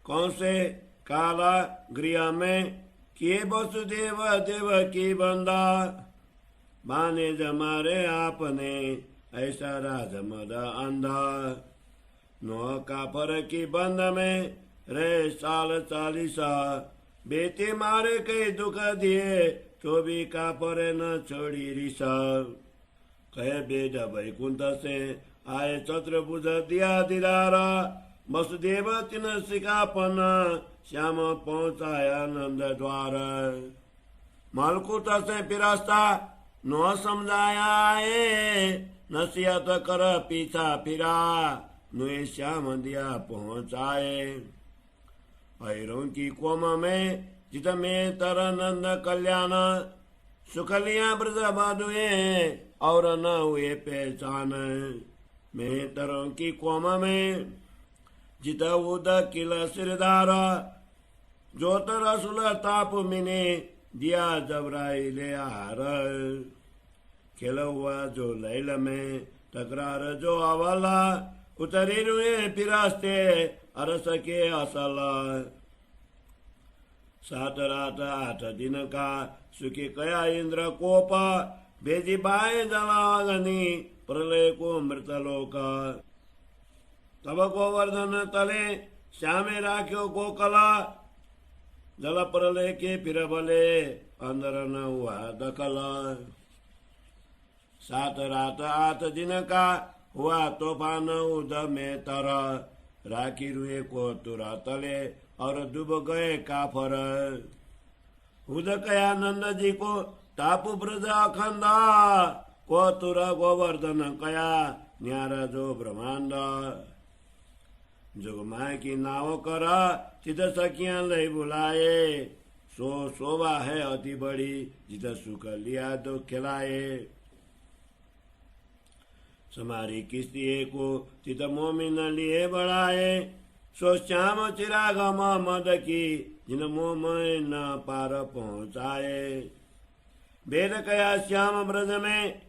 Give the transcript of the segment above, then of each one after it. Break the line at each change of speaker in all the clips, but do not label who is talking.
कौन से काला गृह में किए वसुदेव देव की बंदा। माने जमारे आपने ऐसा राज मद अंधा। नौ कापर की बंद में रे साल 40 बेटे मारे कई दुख दिए तो भी कापर न छोड़ी रिसा। कहे बेद वैकुंठ से आए चतुर्भुज दिया दिलारा। वसुदेव तिन सिकापन श्याम पहुंचाया नंद द्वार। मलकुट से फिरस्ता न समझाया नसीहत कर पीछा फिरा। नुए श्याम दिया पहुंचाए। ऐरों की कोम में जित में तर नंद कल्याण। सुखलिया ब्रज बाधुए और न हुए पहचान। में तरों की कोम में जित उद किल सिरदार। जोत रसुल ताप मिने दिया जबराई ले हार। खेल हुआ जो लैल में तकरार जो अवला। उतरी रुए फिरास्ते अरस के असल। 7 रात 8 दिन का सुखी कया इंद्र कोप। भेजी बाए जलागनी प्रलय को मृतलोक। तब गोवर्धन तले श्यामे राख्यो गोकला। जल प्रलय के फिर भले अंदर न हुआ दखल। 7 रात 8 दिन का हुआ तूफान उद में तर। राखी रुए को तुरा तले और डूब गए काफर। उद कया नंद जी को टापू ब्रज अखंडा। को तुरा गोवर्धन कया न्यारा जो ब्रह्मांड। जुगमाय की नाव कर चित सखियां लय बुलाए। सो शोभा है अति बड़ी जित सुख लिया तो खिलाए। समारी किस्ती को चित मोमिन लिए बढ़ाए। सो श्याम चिराग मद की जिन मोह में न पार पहुंचाए। वेद कया श्याम ब्रज में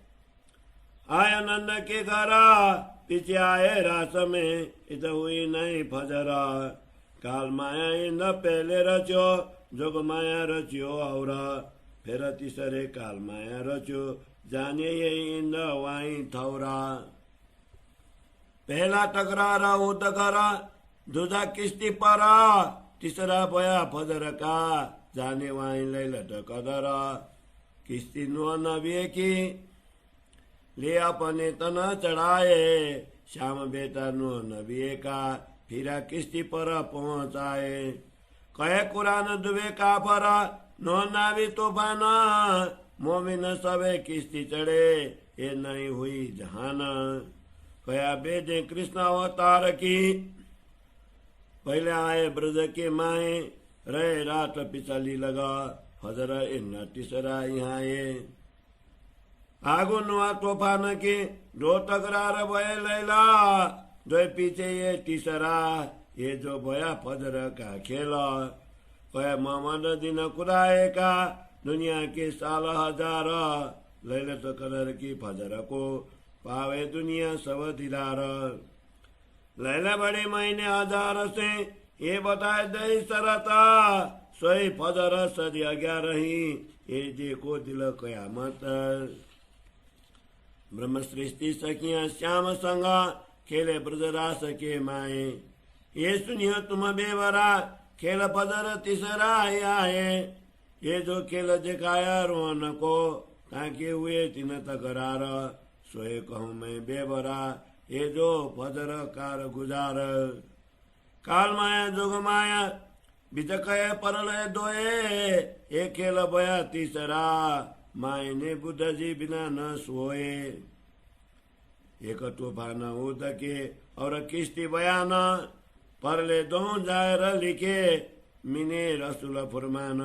आय नंद के घरा। पीछे आए रास में इत हुई नहीं फजरा। काल माया इंद पहले रचो जोग माया रचियो और। फिर तीसरे काल माया रचो जाने ये इंद वाई थौरा। पहला टकरारा उद करा दूजा किस्ती परा। तीसरा बया फजर का जाने वाई लैलट कदरा। किस्ती नो नबी की ले अपने तना चढ़ाए। श्याम बेटा नो नबी का फिरा किस्ती पर पहुंचाए। कहे कुरान दुबे का पर नो नावी तूफान। मोमिन सबे किस्ती चढ़े ये नहीं हुई जहान। कया बेदे कृष्ण अवतार की पहले आए ब्रज के माए। रहे रात पिछली लगा फजर इन तीसरा यहाँ आगो नुआ तूफान के दो तकरार भय लैला। जो पीछे ये तीसरा ये जो भया फजर का खेला। कहे मोहम्मद दिन कुराए का दुनिया के साल 1000। लैलत कदर की फजर को पावे दुनिया सब दिलार। लैला बड़े महीने 1000 से ये बताए दही सरता। सोई फजर सदी 11 ये देखो दिल कयामत। ब्रह्म सृष्टि सखियां श्याम संगा खेले ब्रजरास के माए। ये सुनियो तुम बेवरा खेल फजर तीसरा आए। ये जो खेल दिखाया रोहन को ताकि हुए तीन तकरार। सोए कहूँ मैं बेवरा ये जो फजर कार गुजार। काल माया जोग माया बिचकय परलय दोए। एक खेल बया तीसरा माय ने बुद्ध जी बिना न सोए। एक तूफान उद के और किस्ती बयान। परले दो जायर लिखे मिने रसुल फुरमान।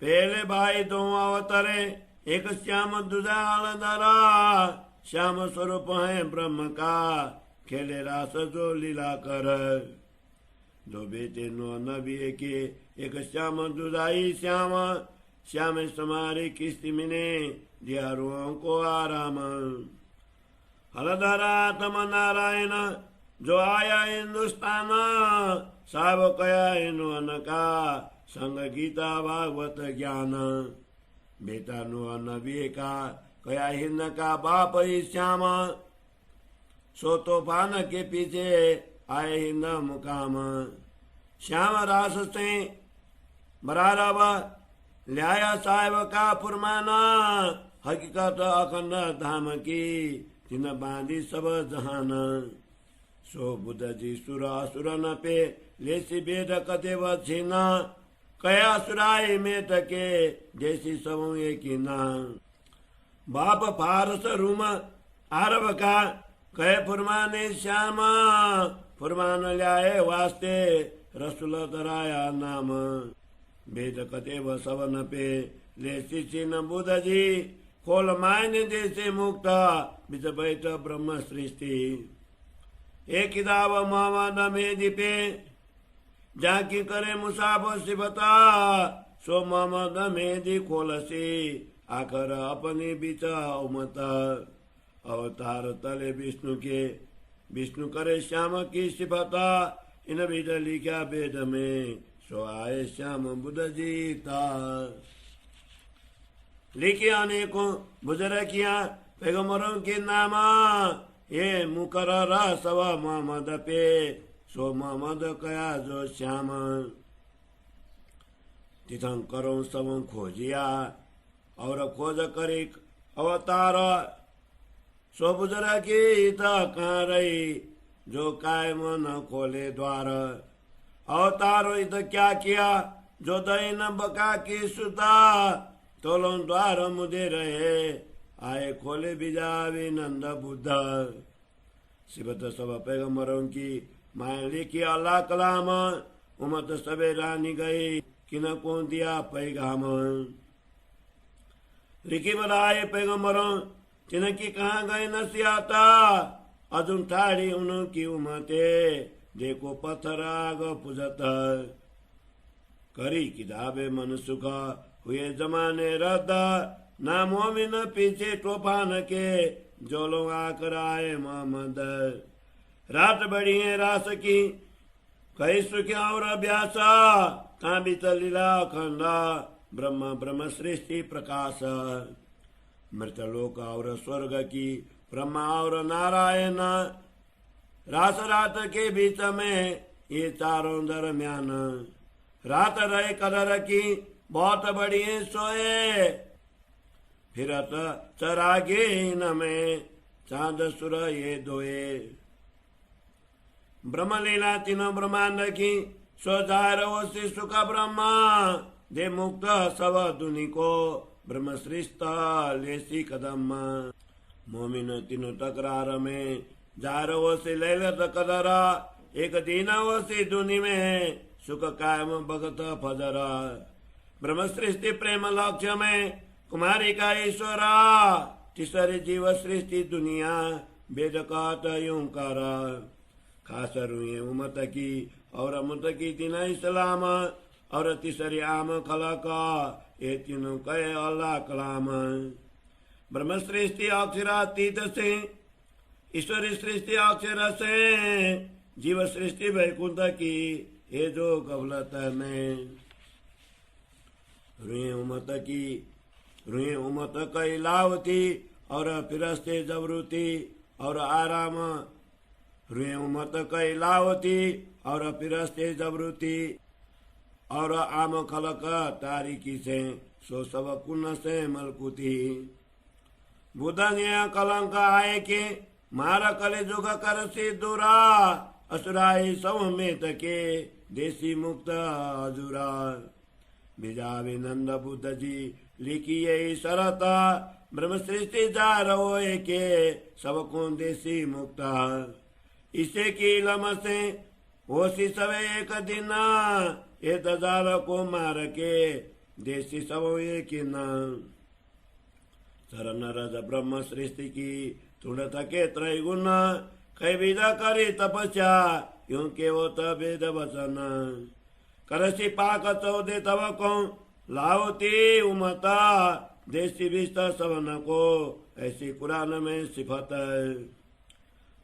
पहले भाई दो अवतरे एक श्याम दूजा अलधरा। श्याम स्वरूप है ब्रह्म का खेले रास जो लीला कर। दो बेटे नो नबी के एक श्याम दुदाई श्याम। श्याम समारी किस्ती मिने दिया रुओं को आराम। हलधरा तम नारायण जो आया हिंदुस्तान साब कया इन्वन का संग गीता भागवत ज्ञान बेटा नु नबी का कया हिंद का बाप ही श्याम सो तूफान के पीछे आए हिंद मुकाम श्याम रास से बरारब ल्याया साहेब का फुरमाना हकीकत अखंड धाम की तिन बांधी सब जहान सो बुद्ध जी सुर असुर न पे लेसी बेद कते वछिन कया सुराई मेट के जैसी सब की ना बाप फारस रूम आरब का कहे फुरमाने श्याम फुरमान ल्याए वास्ते रसुल दराया नाम वेद कते व सवन पे लेसी चिन्ह बुद्ध जी खोल मायने देसे मुक्त बिच बैठ ब्रह्म सृष्टि एक किताब मोहम्मद मेदी पे जाकी करे मुसाफर सिबता सो मोहम्मद मेदी खोलसी आकर अपने बीच उमत अवतार तले विष्णु के विष्णु करे श्याम की सिफता इन बीच लिखा वेद में सो आए श्याम बुद्ध जीता लिखे अनेकों बुजुर्गियां पैगंबरों के नाम ये मुकर्रर सब मोहम्मद पे सो मोहम्मद कया जो श्याम तीर्थंकरों सब खोजिया और खोज करे अवतार सो बुजुर्गी कहाँ रही जो कायम न खोले द्वार अवतारो इत क्या किया जो दैन बका की सुता तोलों द्वार मुझे रहे आए खोले बिजावी नंद बुद्ध सिबत सब पैगंबरों की माया लिखी अल्लाह कलाम उमत सबे रानी गई किन को दिया पैगाम लिखी बनाए पैगंबरों तिनकी कहाँ गए नसियाता अजुन ठाड़ी उनकी उमते देखो पत्थर आग पुजत करी किताबे मन सुख हुए जमाने रद्द ना मोमिन पीछे तूफान के जो लोग आकर आए मोहम्मद रात बड़ी है रास की कई सुख और अभ्यास ता भी लीला अखंड ब्रह्म सृष्टि प्रकाश मृतलोक और स्वर्ग की ब्रह्मा और नारायण रात रात के बीच में ये चारों दरम्यान रात रहे कदर की बहुत बड़ी सोए फिरत चरागे न में चांद सुर ये दोए ब्रह्म लीला तीनों ब्रह्मांड की सो जाहिर होसी सुख ब्रह्मा दे मुक्त सब दुनि को ब्रह्म सृष्ट लेसी कदम मोमिन तीनों तकरार में जाहिर होसी लैलत कदरा एक दिन होसी दुनि में सुख कायम भगत फजरा ब्रह्म सृष्टि प्रेम लक्ष्य में कुमारी का ईश्वरा तीसरी जीव सृष्टि दुनिया वेद कहत यूं कर खास रुए उमत की और अमत की तीन इस्लाम और तीसरी आम खलक ये तीनों कहे अल्लाह कलाम ब्रह्म सृष्टि अक्षरातीत से ईश्वरी सृष्टि अक्षर से जीव सृष्टि वैकुंठ की ये जो गफलत में रुए उमत कई लावती और फिरस्ते जबरूती और आराम रुए उमत कई लावती और फिरस्ते जबरूती और आम खलक तारीकी से सो सब कुन से मलकुती बुद्ध ने कलंक आए के मारा कले जुग कर से दूरा असुराई सौमेत के देसी मुक्त अजुरा बिजावे नंद बुद्ध जी लिखी यही शरत ब्रह्म सृष्टि जा रहो के सबको देसी मुक्ता इसे की लम से होशी सवे एक दिन ये हजार को मार के देसी सब एक न शरण रज ब्रह्म सृष्टि की तुण थके त्रैगुण कई विधा करी तपस्या यूं के वो तवेद वचन करसी पाक चौदे तब को लावती उमता देसी विस्ता सवन को ऐसी कुरान में सिफत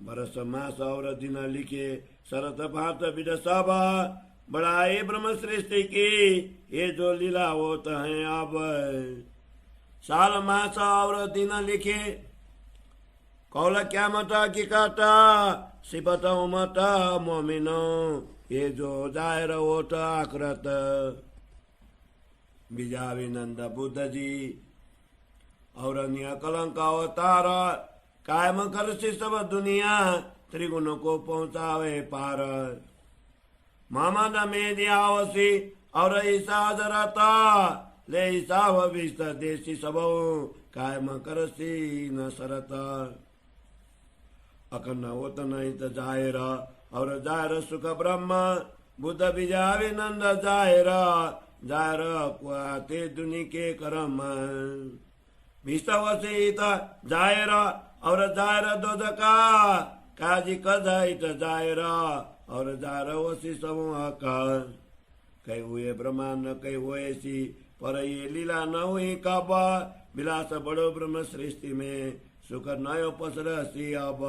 बरस मास और दिन लिखे शरत भात बिड सब बढ़ाए ब्रह्म सृष्टि की ये जो लीला होत है अब। साल मास और दिन लिखे कौल क्या मता की काटा सिपत उमत मोमिनो ये जो जाहिर होत आकृत। बीजाविनंद बुद्ध जी और अन्य कलंक अवतार कायम कर से सब दुनिया त्रिगुण को पहुंचावे पार। मोहम्मद में दियावसी और ईसा जरता ले ईसा विस्त देशी सब कायम कर सी न सरत। अकन होत नहीं तो जाहिर और जाहिर सुख ब्रह्म बुद्ध बीजाविनंद जाहिर जाहिर कुआते दुनि के कर्म। विस्तवसित जाहिर और जाहिर दोदका काजी कदाइत जाहिर और जाहिर वसी समूह का। कई हुए ब्रह्मांड कई हुए सी पर ये लीला न हुई कब। विलास बड़ो ब्रह्म सृष्टि में सुख नयो पसर सी अब।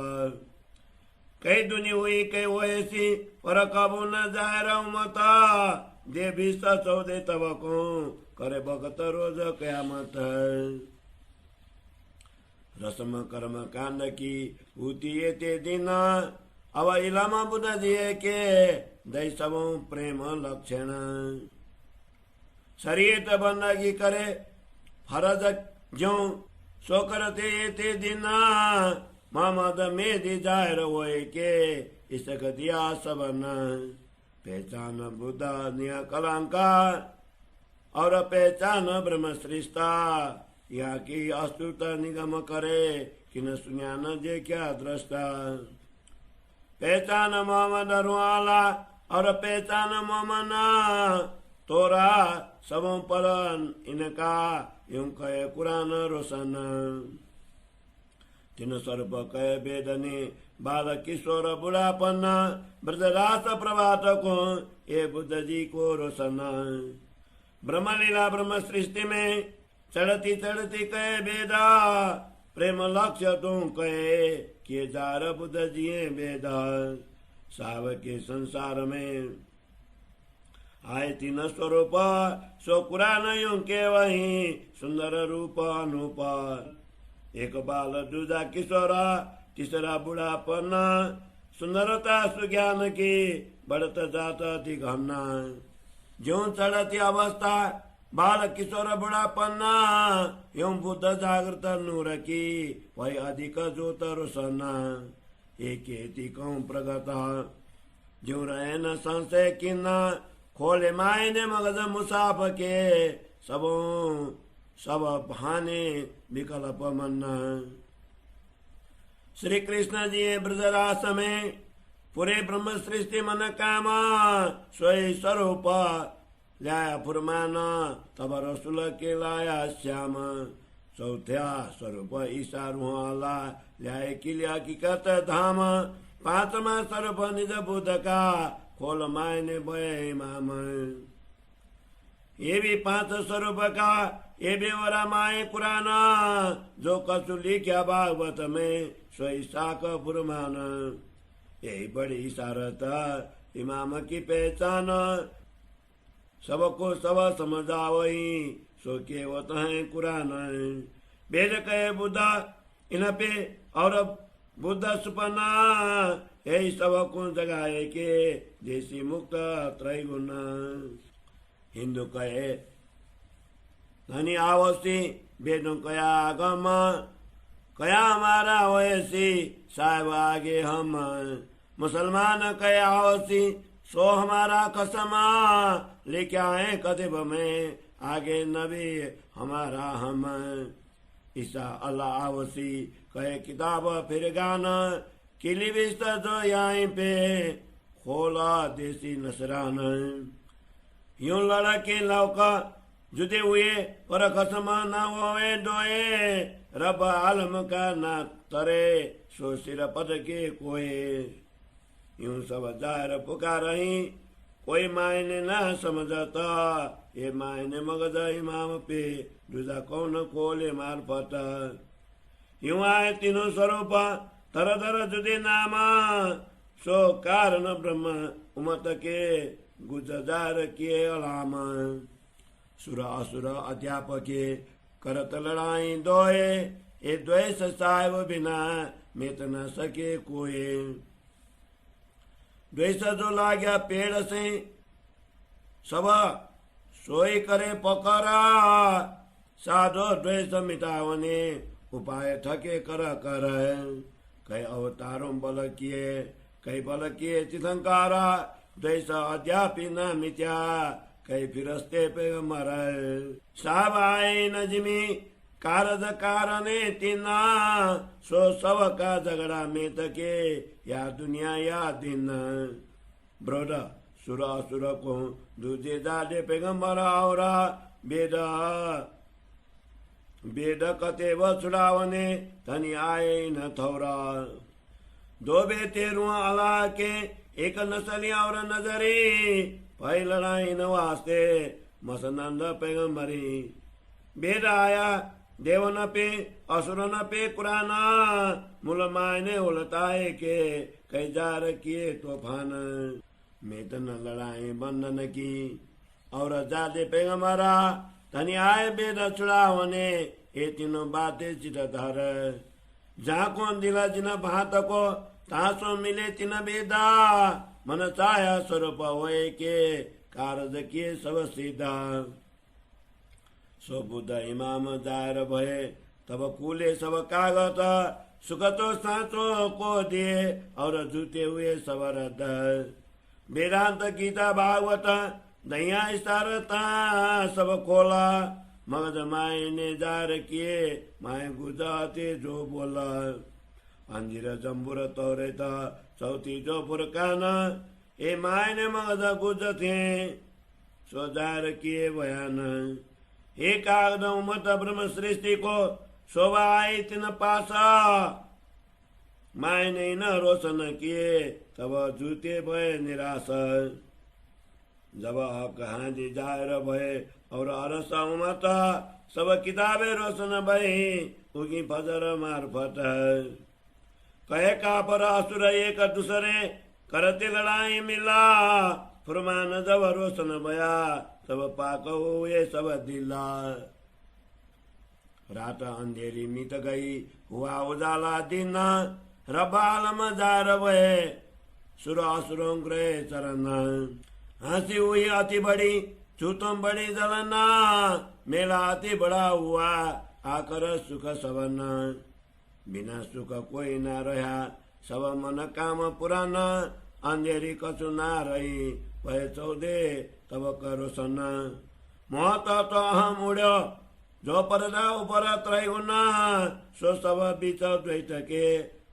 कई दुनि हुई कई हुए सी पर कब न जाहिर मता दे विस्त चौदे तब को करे भगत रोज कयामत। रसम कर्म कांड की होती ते दिन अब इलामा बुद्ध दिए के दैसव प्रेम लक्षण। शरीर बंदगी करे फरज ज्यो सो करते ते दिन मोहम्मद में दी जाहिर होए के इसक दिया सबन। पहचान बुद्ध निया कलंका और पहचान ब्रह्म सृष्टा या की अस्तुता निगम करे किन सुन्या न जे क्या दृष्टा। पहचान मोहम्मद रुआला और पहचान मोमना तोरा सब पलन इनका यूं कहे कुरान रोशन। तीन स्वरूप कहे वेदने बाल किशोर बुढ़ापन ब्रजरास प्रभात को ये बुद्ध जी को रोशन। ब्रह्म लीला ब्रह्म सृष्टि में चढ़ती चढ़ती कहे वेदा प्रेम लक्ष्य तुम कहे किए जार बुद्ध जी वेदा। साव के संसार में आए तीन स्वरूप सो कुरान यूं के वही सुंदर रूप अनूप। एक बाल दूजा किशोरा तीसरा बुढ़ापन सुंदरता सुज्ञान की बढ़त जाता थी घना। ज्यों चढ़ती अवस्था बाल किशोर बुढ़ापन्ना यूं बुद्ध जागृत नूर की वही अधिक जोत रोशना। एक प्रगत ज्यों रहे न संशय किन्ना खोले मायने मगज मुसाफ के सब बहाने विकल्प मन्ना। श्री कृष्ण जी ब्रजरास में पूरे ब्रह्म सृष्टि मन कामा सोई स्वरूप लाया फुरमान तब रसुल के लाया श्याम। चौथ्या स्वरूप ईसा रुहाला लाए किलिया की कत धाम। पांचवा स्वरूप निज बुद्ध का खोल मायने बय माम। ये भी पांच स्वरूप का ये भी वरा माए पुराना जो कछु लिख्या भागवत में सोई साक फुरमान। यही बड़ी इशारत इमाम की पहचान सबको सब समझावही सो केवत है कुरान। वेद कहे बुद्ध इन पे और बुद्ध सुपना यही सबको जगाए के देसी मुक्त त्रैगुण। हिंदू कहे धनी आवसी वेदों कया आगम कया हमारा वैसी साहब आगे हम। मुसलमान कया आवसी सो हमारा कसमा लेके आए कतिब में आगे नबी हमारा हम। ईसा अल्लाह आवसी कहे किताब फिर गाना किली बिस्तर जो यहाँ पे खोला देसी नसरान। यूं लड़के लौका जुदे हुए पर कसम न होए दोए रब आलम का न तरे सो सिर पद के कोए। यूं सब जाहिर पुकारही कोई मायने न समझता ये मायने मगज इमाम पे दूजा कौन खोले मार्फत। यूं आए तीनों स्वरूप तरधर जुदे नाम सो कारण ब्रह्म उमत के गुजजार किए अलाम। सुर असुर अध्यापके करत लड़ाई दोए, ए द्वेष साहेब बिना मिट न सके कोई। द्वेष जो लाग्या पेड़ से सब सोई करे पकड़ा, साधो द्वेष मिटावने उपाय थके कर कर। कई अवतारों बल किए कई बल किए तीर्थंकारा, द्वेष अध्यापी न मिट्या कई फिरस्ते पे मर। साब आए न जिमी कारज कारणे तिना, सो सब का झगड़ा में तके या दुनिया या दिन। ब्रोड सुर असुर को दूजे जाडे पैगंबर आवरा, बेद कते व छुड़ावने तनी आए न थौरा। दो बेटे रुआ अला के एक नसली और नजरी, भाई लड़ाई न वास्ते मसनंद पैगंबरी। बेद आया देव न पे असुर न पे कुराना, मुल मायने उलटाए के कई जार किए तूफान। मेतन लड़ाई बंधन की और जादे पैगंबरा, तनी आए बेद छुड़ावने ये तीनों बातें चित धर। जहाँ कौन दिला जिन भात को तासो मिले तिन बेदा, मन चाया स्वरूप होए के कारज किए सब सीधा। सो बुद्ध इमाम जायर भये तब कूले सब कागत, सुख तो साँचो को दिए और जूते हुए सब रद। वेदांत गीता भागवत दैया इशारता सब खोला, मगज माए ने जार किए माए गुजाते जो बोला। अंजीर जम्बुर तौरेत चौथी जो पुरकान, ए माए ने मगज गुज थे सो जार किए बयान। एक कागद उमत ब्रह्म सृष्टि को शोभा आई तिन पासा, माए ने न रोशन किए तब जूते भय निराश। जब कहानी जायर भय और अरस उमत, सब किताबे रोशन भई उगी फजर मार्फत। कहे का पर असुर एक दूसरे करते लड़ाई मिला, फुरमान जब रोशन भया तब पाक हुए सब दिला। रात अंधेरी मिट गई हुआ उजाला दिन, रबालम जार भये सुर असुरों ग्रह चरण। हंसी हुई अति बड़ी छूतों बड़ी जलना, मेला अति बड़ा हुआ आकर सुख सबन। बिना सुख कोई न रहा सब मन काम पुराना, अंधेरी कछु न रही भय चौदे तब करो सन। महत तो अहम उड़्यो जो परदा ऊपर त्रैगुना, सो सब बीच द्वैत के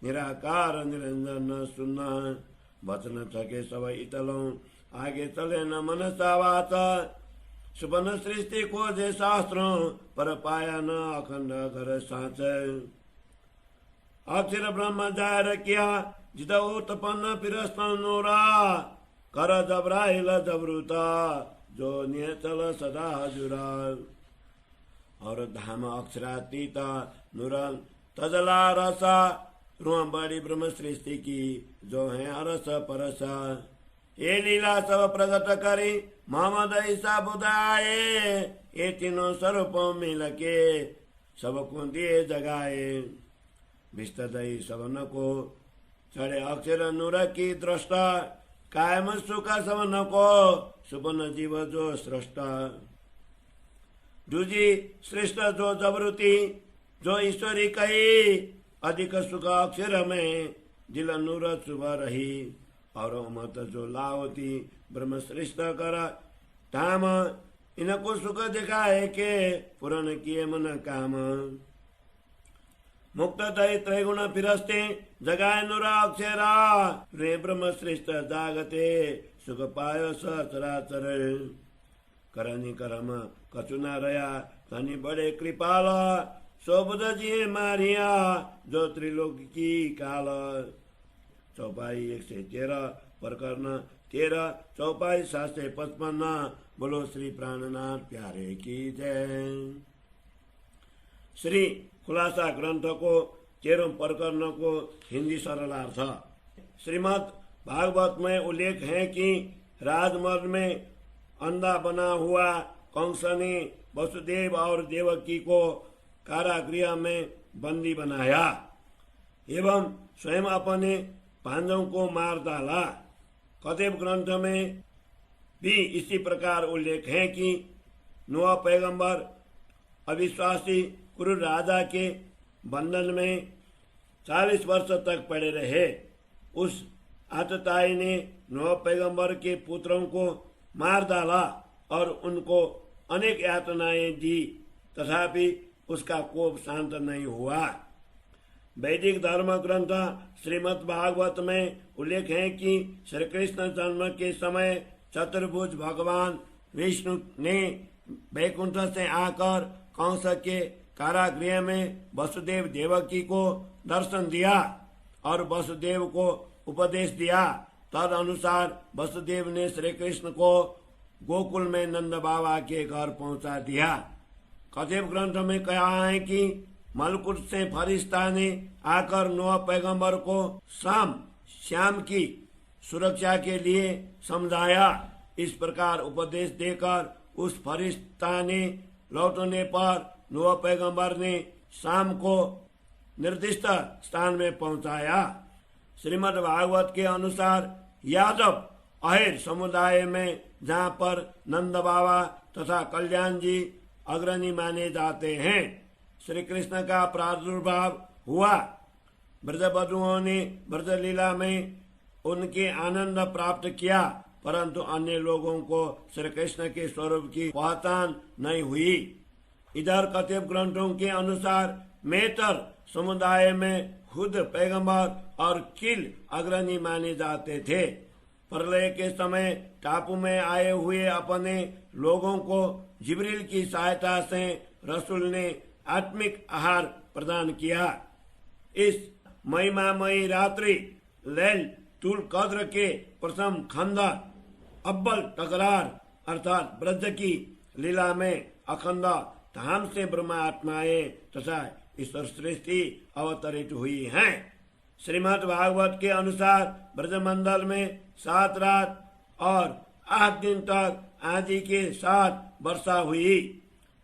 निराकार निरंजन सुन। वचन थके सब इतलों आगे चले न मन सावात, सुपन सृष्टि को जे शास्त्रों पर पाया न अखंड घर साँच। अक्षर ब्रह्म जायर किया जित उत्पन्न फिरस्त नूरा, कर जबराइल जबरूता जो नियचल सदा हजुरा। और धाम अक्षरातीत नूर तजला रसा, रुआ बड़ी ब्रह्म सृष्टि की जो है अरस परस। ये लीला सब प्रगट करी मोहम्मद ईसा बुदाए, ये तीनों स्वरूपों मिल के सबको दिए जगाए। विस्तदई सबन को चढ़े अक्षर नूर की दृष्टा, कायम सुख सबन को सुपन जीव जो सृष्टा। दूजी श्रेष्ठ जो जबरूती जो ईश्वरी कही, अधिक सुख अक्षर में दिल नूर सुबह रही। और उमत जो लावती ब्रह्म श्रेष्ठ कर धाम, इनको सुख दिखाए के पूर्ण किए मन काम। मुक्त दई त्रैगुण फिरस्ते जगाए नूर अक्षरा, रे ब्रह्म श्रेष्ठ जागते सुख पायो सचराचर। करनी करम कछु न रया तनी बड़े कृपाल, सो बुध जी मारिया जो त्रिलोक की काल। चौपाई 113 प्रकरण 13 चौपाई 755। बोलो श्री प्राणनाथ प्यारे की जय। श्री खुलासा ग्रंथ को 13 प्रकरण को हिंदी सरलार्थ। श्रीमद् भागवत में उल्लेख है कि राजमहल में अंधा बना हुआ कंस ने वसुदेव और देवकी को कारागृह में बंदी बनाया एवं स्वयं अपने पांडवों को मार डाला। कथेव ग्रंथ में भी इसी प्रकार उल्लेख है कि नूह पैगंबर अविश्वासी कुरु राजा के बंधन में 40 वर्ष तक पड़े रहे। उस आतताई ने नूह पैगंबर के पुत्रों को मार डाला और उनको अनेक यातनाएं दी, तथापि उसका कोप शांत नहीं हुआ। वैदिक धर्म ग्रंथ श्रीमद् भागवत में उल्लेख है कि श्री कृष्ण जन्म के समय चतुर्भुज भगवान विष्णु ने वैकुंठ से आकर कंस के कारागृह में वसुदेव देवकी को दर्शन दिया और वसुदेव को उपदेश दिया। तद अनुसार वसुदेव ने श्री कृष्ण को गोकुल में नंद बाबा के घर पहुंचा दिया। कथेव ग्रंथ में कहा है कि मलकुट से फरिश्ता ने आकर नूह पैगंबर को श्याम की सुरक्षा के लिए समझाया। इस प्रकार उपदेश देकर उस फरिश्ता ने लौटने पर नूह पैगंबर ने शाम को निर्दिष्ट स्थान में पहुंचाया। श्रीमद् भागवत के अनुसार यादव अहिर समुदाय में, जहाँ पर नंद बाबा तथा कल्याण जी अग्रणी माने जाते हैं, श्री कृष्ण का प्रादुर्भाव हुआ। ब्रजबधुओं ने ब्रजलीला में उनके आनंद प्राप्त किया, परंतु अन्य लोगों को श्री कृष्ण के स्वरूप की पहचान नहीं हुई। इधर कथेव ग्रंथों के अनुसार मेतर समुदाय में खुद पैगंबर और किल अग्रणी माने जाते थे। प्रलय के समय टापू में आए हुए अपने लोगों को जिब्रील की सहायता से रसूल ने आत्मिक आहार प्रदान किया। इस महिमामयी रात्रि लैल तुल कद्र के प्रथम खंड अव्वल तकरार अर्थात ब्रज की लीला में अखंड धाम से ब्रह्मात्माएं तथा ईश्वर सृष्टि अवतरित हुई हैं। श्रीमद् भागवत के अनुसार ब्रजमंडल में 7 रात और 8 दिन तक आदि के साथ वर्षा हुई।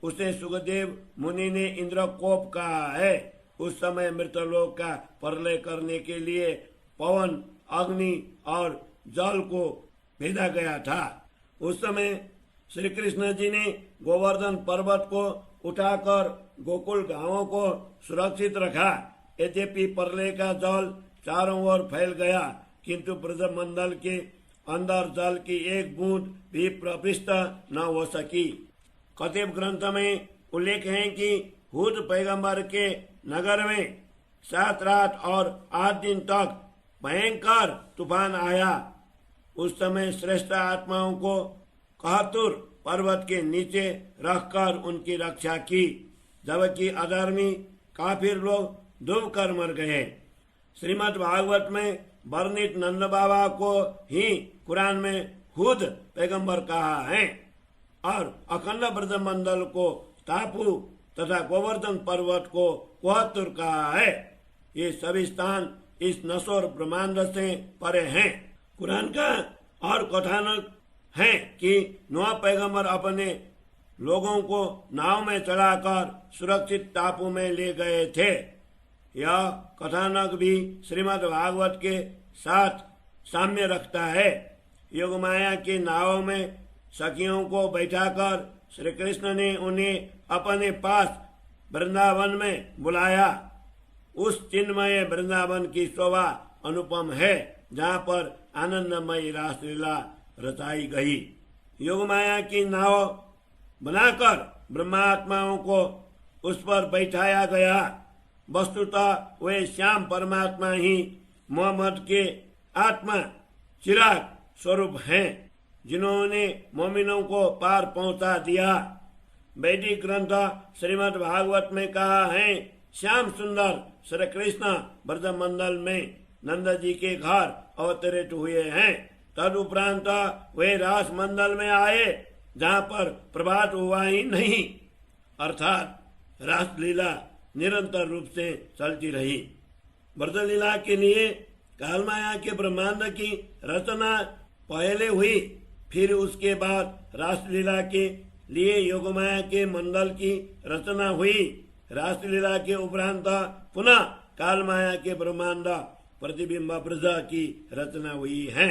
उसे सुखदेव मुनि ने इंद्रकोप कहा है। उस समय मृतलोक का प्रलय करने के लिए पवन, अग्नि और जल को भेजा गया था। उस समय श्री कृष्ण जी ने गोवर्धन पर्वत को उठाकर गोकुल गांवों को सुरक्षित रखा। यद्यपि प्रलय का जल चारों ओर फैल गया, किंतु ब्रजमंडल के अंदर जल की एक बूंद भी प्रविष्ट न हो सकी। कथेव ग्रंथ में उल्लेख है कि हुद पैगंबर के नगर में 7 रात और 8 दिन तक भयंकर तूफान आया। उस समय श्रेष्ठ आत्माओं को कहतुर पर्वत के नीचे रखकर उनकी रक्षा की, जबकि अधर्मी काफिर लोग डूब कर मर गए। श्रीमद् भागवत में वर्णित नंद बाबा को ही कुरान में खुद पैगंबर कहा है और अखंड ब्रजमंडल को टापू तथा गोवर्धन पर्वत को कोहतुर कहा है। ये सभी स्थान इस नश्वर ब्रह्मांड से परे हैं। कुरान का और कथानक है कि नूह पैगंबर अपने लोगों को नाव में चढ़ाकर सुरक्षित टापू में ले गए थे। यह कथानक भी श्रीमद् भागवत के साथ साम्य रखता है। योगमाया की नाव में सखियों को बैठाकर श्री कृष्ण ने उन्हें अपने पास वृंदावन में बुलाया। उस चिन्मय वृंदावन की शोभा अनुपम है, जहाँ पर आनंदमयी रासलीला रचाई गई। योगमाया की नाव बनाकर ब्रह्मात्माओं को उस पर बैठाया गया। वस्तुतः वे श्याम परमात्मा ही मोहम्मद के आत्मा चिराग स्वरूप हैं, जिन्होंने मोमिनों को पार पहुंचा दिया। वैदिक ग्रंथ श्रीमद् भागवत में कहा है, श्याम सुंदर श्री कृष्ण ब्रजमंडल में नंद जी के घर अवतरित हुए हैं। तदुपरांत वे रास मंडल में आए, जहाँ पर प्रभात हुआ ही नहीं, अर्थात रासलीला निरंतर रूप से चलती रही। ब्रजलीला के लिए कालमाया के ब्रह्मांड की रचना पहले हुई, फिर उसके बाद रासलीला के लिए योगमाया के मंडल की रचना हुई। रासलीला के उपरांत पुनः कालमाया के ब्रह्मांड प्रतिबिंब ब्रज की रचना हुई है,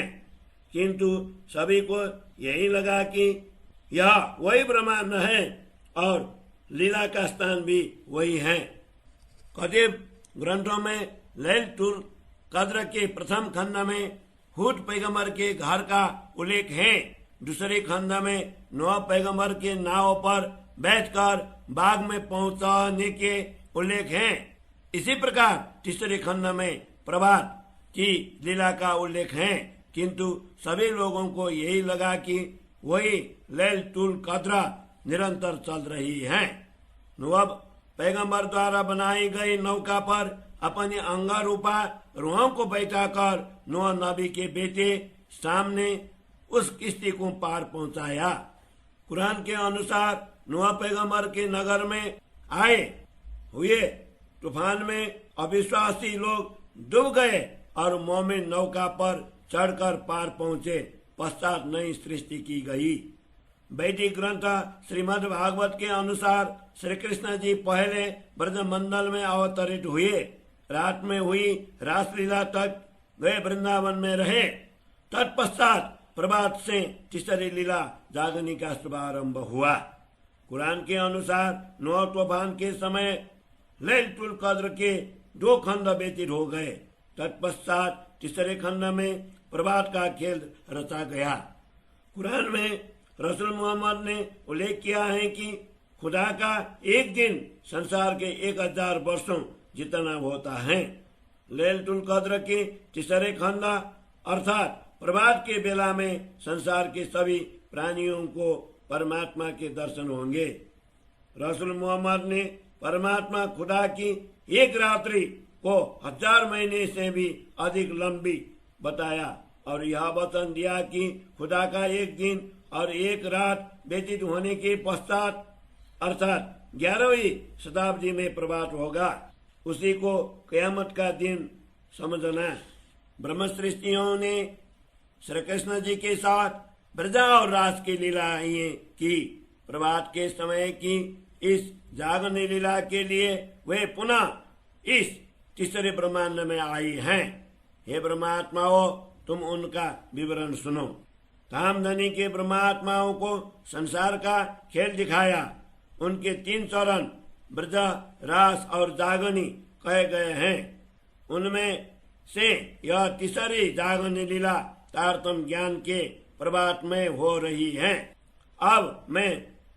किंतु सभी को यही लगा कि यह वही ब्रह्मांड है और लीला का स्थान भी वही है। कतिपय ग्रंथों में लैलतुल कद्र के प्रथम खंड में हूद पैगंबर के घर का उल्लेख है। दूसरे खंड में नूह पैगंबर के नाव पर बैठकर बाग में पहुंचने के उल्लेख है। इसी प्रकार तीसरे खंड में प्रभात की लीला का उल्लेख है, किंतु सभी लोगों को यही लगा कि वही लैलतुल कद्र निरंतर चल रही है। नूह पैगंबर द्वारा बनाई गई नौका पर अपने अंगारूपा रूहों को बैठाकर नूह नबी के बेटे सामने उस किश्ती को पार पहुंचाया। कुरान के अनुसार नूह पैगंबर के नगर में आए हुए तूफान में अविश्वासी लोग डूब गए और मोमिन नौका पर चढ़कर पार पहुंचे। पश्चात नई सृष्टि की गई। वैदिक ग्रंथ श्रीमद् भागवत के अनुसार श्री कृष्ण जी पहले ब्रजमंडल में अवतरित हुए। रात में हुई रासलीला तक वे वृंदावन में रहे। तत्पश्चात प्रभात से तीसरी लीला जागनी का शुभारंभ हुआ। कुरान के अनुसार नूह तूफान के समय लैलतुल कद्र के 2 खंड व्यतीत हो गए। तत्पश्चात तीसरे खंड में प्रभात का खेल रचा गया। कुरान में रसूल मोहम्मद ने उल्लेख किया है कि खुदा का एक दिन संसार के 1000 वर्षों जितना होता है। लैलतुल कद्र के तीसरे खंड अर्थात प्रभात के बेला में संसार के सभी प्राणियों को परमात्मा के दर्शन होंगे। रसूल मोहम्मद ने परमात्मा खुदा की एक रात्रि को 1000 महीने से भी अधिक लंबी बताया और यह वचन दिया कि खुदा का एक दिन और एक रात व्यतीत होने के पश्चात अर्थात 11वीं शताब्दी में प्रभात होगा। उसी को कयामत का दिन समझना। ब्रह्म सृष्टियों ने श्री कृष्ण जी के साथ ब्रजा और रास की लीलाएं की। प्रभात के समय की इस जागरण लीला के लिए वे पुनः इस तीसरे ब्रह्मांड में आई हैं। हे ब्रह्मात्माओं, तुम उनका विवरण सुनो। कामधनी के ब्रह्मात्माओं को संसार का खेल दिखाया। उनके 3 चरण ब्रज, रास और जागनी कहे गए हैं। उनमें से यह तीसरी जागनी लीला तारतम ज्ञान के प्रभात में हो रही है। अब मैं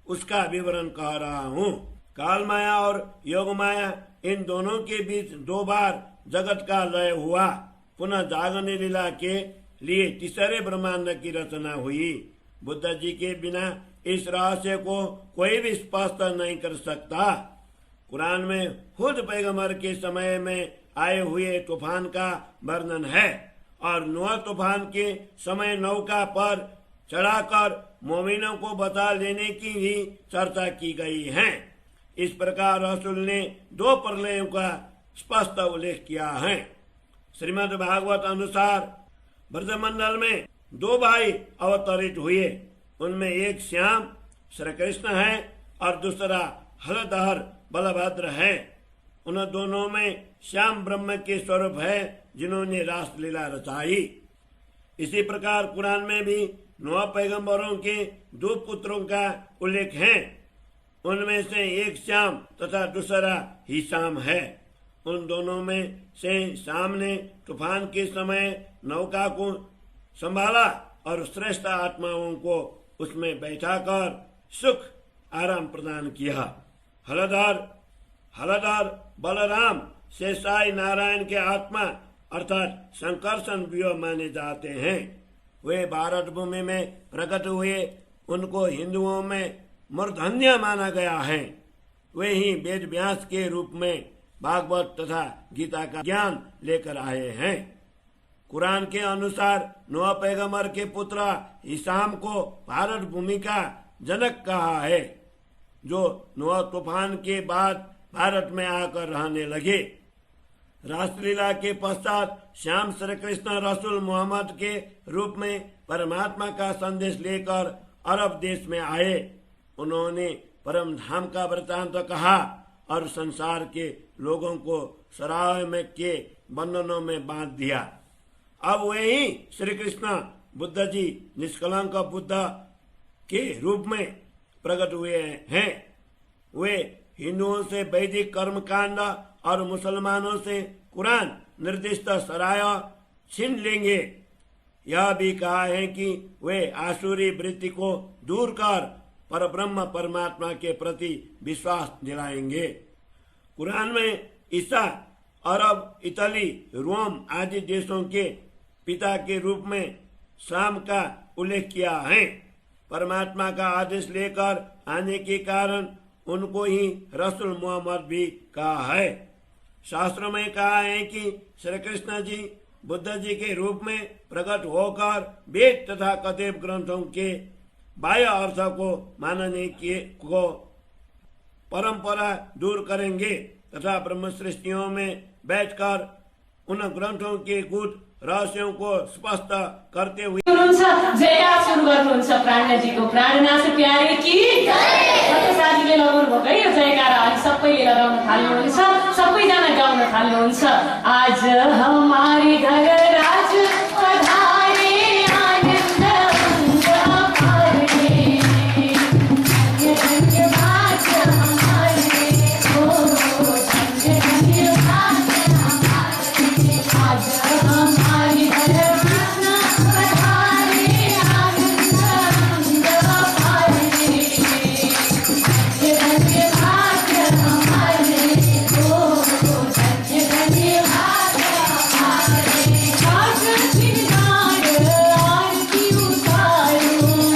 उसका विवरण कह रहा हूँ। काल माया और योग माया, इन दोनों के बीच 2 बार जगत का लय हुआ। पुनः जागनी लीला के लिए तीसरे ब्रह्मांड की रचना हुई। बुद्ध जी के बिना इस रहस्य को कोई भी स्पष्ट नहीं कर सकता। कुरान में खुद पैगंबर के समय में आए हुए तूफान का वर्णन है और नूह तूफान के समय नौका पर चढ़ाकर मोमिनों को बचा लेने की भी चर्चा की गई है। इस प्रकार रसूल ने 2 प्रलयों का स्पष्ट उल्लेख किया है। श्रीमद् भागवत अनुसार ब्रजमंडल में 2 भाई अवतरित हुए। उनमें एक श्याम श्री कृष्ण है और दूसरा हलधर बलभद्र है। उन दोनों में श्याम ब्रह्म के स्वरूप है जिन्होंने रासलीला रचाई। इसी प्रकार कुरान में भी नूह पैगंबरों के 2 पुत्रों का उल्लेख है। उनमें से एक श्याम तथा दूसरा हिशाम है। उन दोनों में से श्याम ने तूफान के समय नौका को संभाला और श्रेष्ठ आत्माओं को उसमें बैठाकर सुख आराम प्रदान किया। हलधर बलराम शेषाई नारायण के आत्मा अर्थात संकर्षण व्यूह माने जाते हैं। वे भारत भूमि में प्रकट हुए। उनको हिंदुओं में मूर्धन्य माना गया है। वे ही वेद व्यास के रूप में भागवत तथा गीता का ज्ञान लेकर आए हैं। कुरान के अनुसार नूह पैगंबर के पुत्र हिशाम को भारत भूमि का जनक कहा है, जो नूह तूफान के बाद भारत में आकर रहने लगे। रासलीला के पश्चात श्याम श्री कृष्ण रसूल मोहम्मद के रूप में परमात्मा का संदेश लेकर अरब देश में आए। उन्होंने परम धाम का वृत्तांत कहा और संसार के लोगों को सराय में के बंधनों में बांध दिया। अब वही श्री कृष्ण बुद्ध जी निष्कलंक बुद्ध के रूप में प्रकट हुए हैं। वे हिंदुओं से वैदिक कर्मकांड और मुसलमानों से कुरान निर्दिष्ट सराय छीन लेंगे। यह भी कहा है कि वे आसुरी वृत्ति को दूर कर परब्रह्म परमात्मा के प्रति विश्वास दिलाएंगे। कुरान में ईसा अरब, इटली, रोम आदि देशों के पिता के रूप में शाम का उल्लेख किया है। परमात्मा का आदेश लेकर आने के कारण उनको ही रसूल मोहम्मद भी कहा है। शास्त्रों में कहा है कि श्री कृष्ण जी बुद्ध जी के रूप में प्रकट होकर वेद तथा कदेव ग्रंथों के बाह्य अर्थ को मानने को परंपरा दूर करेंगे तथा ब्रह्म सृष्टियों में बैठकर उन ग्रंथों के गुप्त रहस्यों को स्पष्ट करते हुए
जयकार सुरु गर्नुहुन्छ प्राणजीको। प्राणनाथ प्यारे की जय। साथीले लगाउनु भएको यो जयकार आज सबैले लगाउन थाल्नुहुन्छ, सबैजना गाउन थाल्नुहुन्छ। आज हमारे घर राज पधारे आनंद अपार रे, धन्य भाग्य हमारे हो, धन्य धन्य भाग्य हमारे। आज हमारे घर कृष्ण पधारे आनंद अपार रे, धन्य धन्य भाग्य हमारे हो, धन्य धन्य भाग्य हमारे। आज श्रृंगार आरती उतारूं,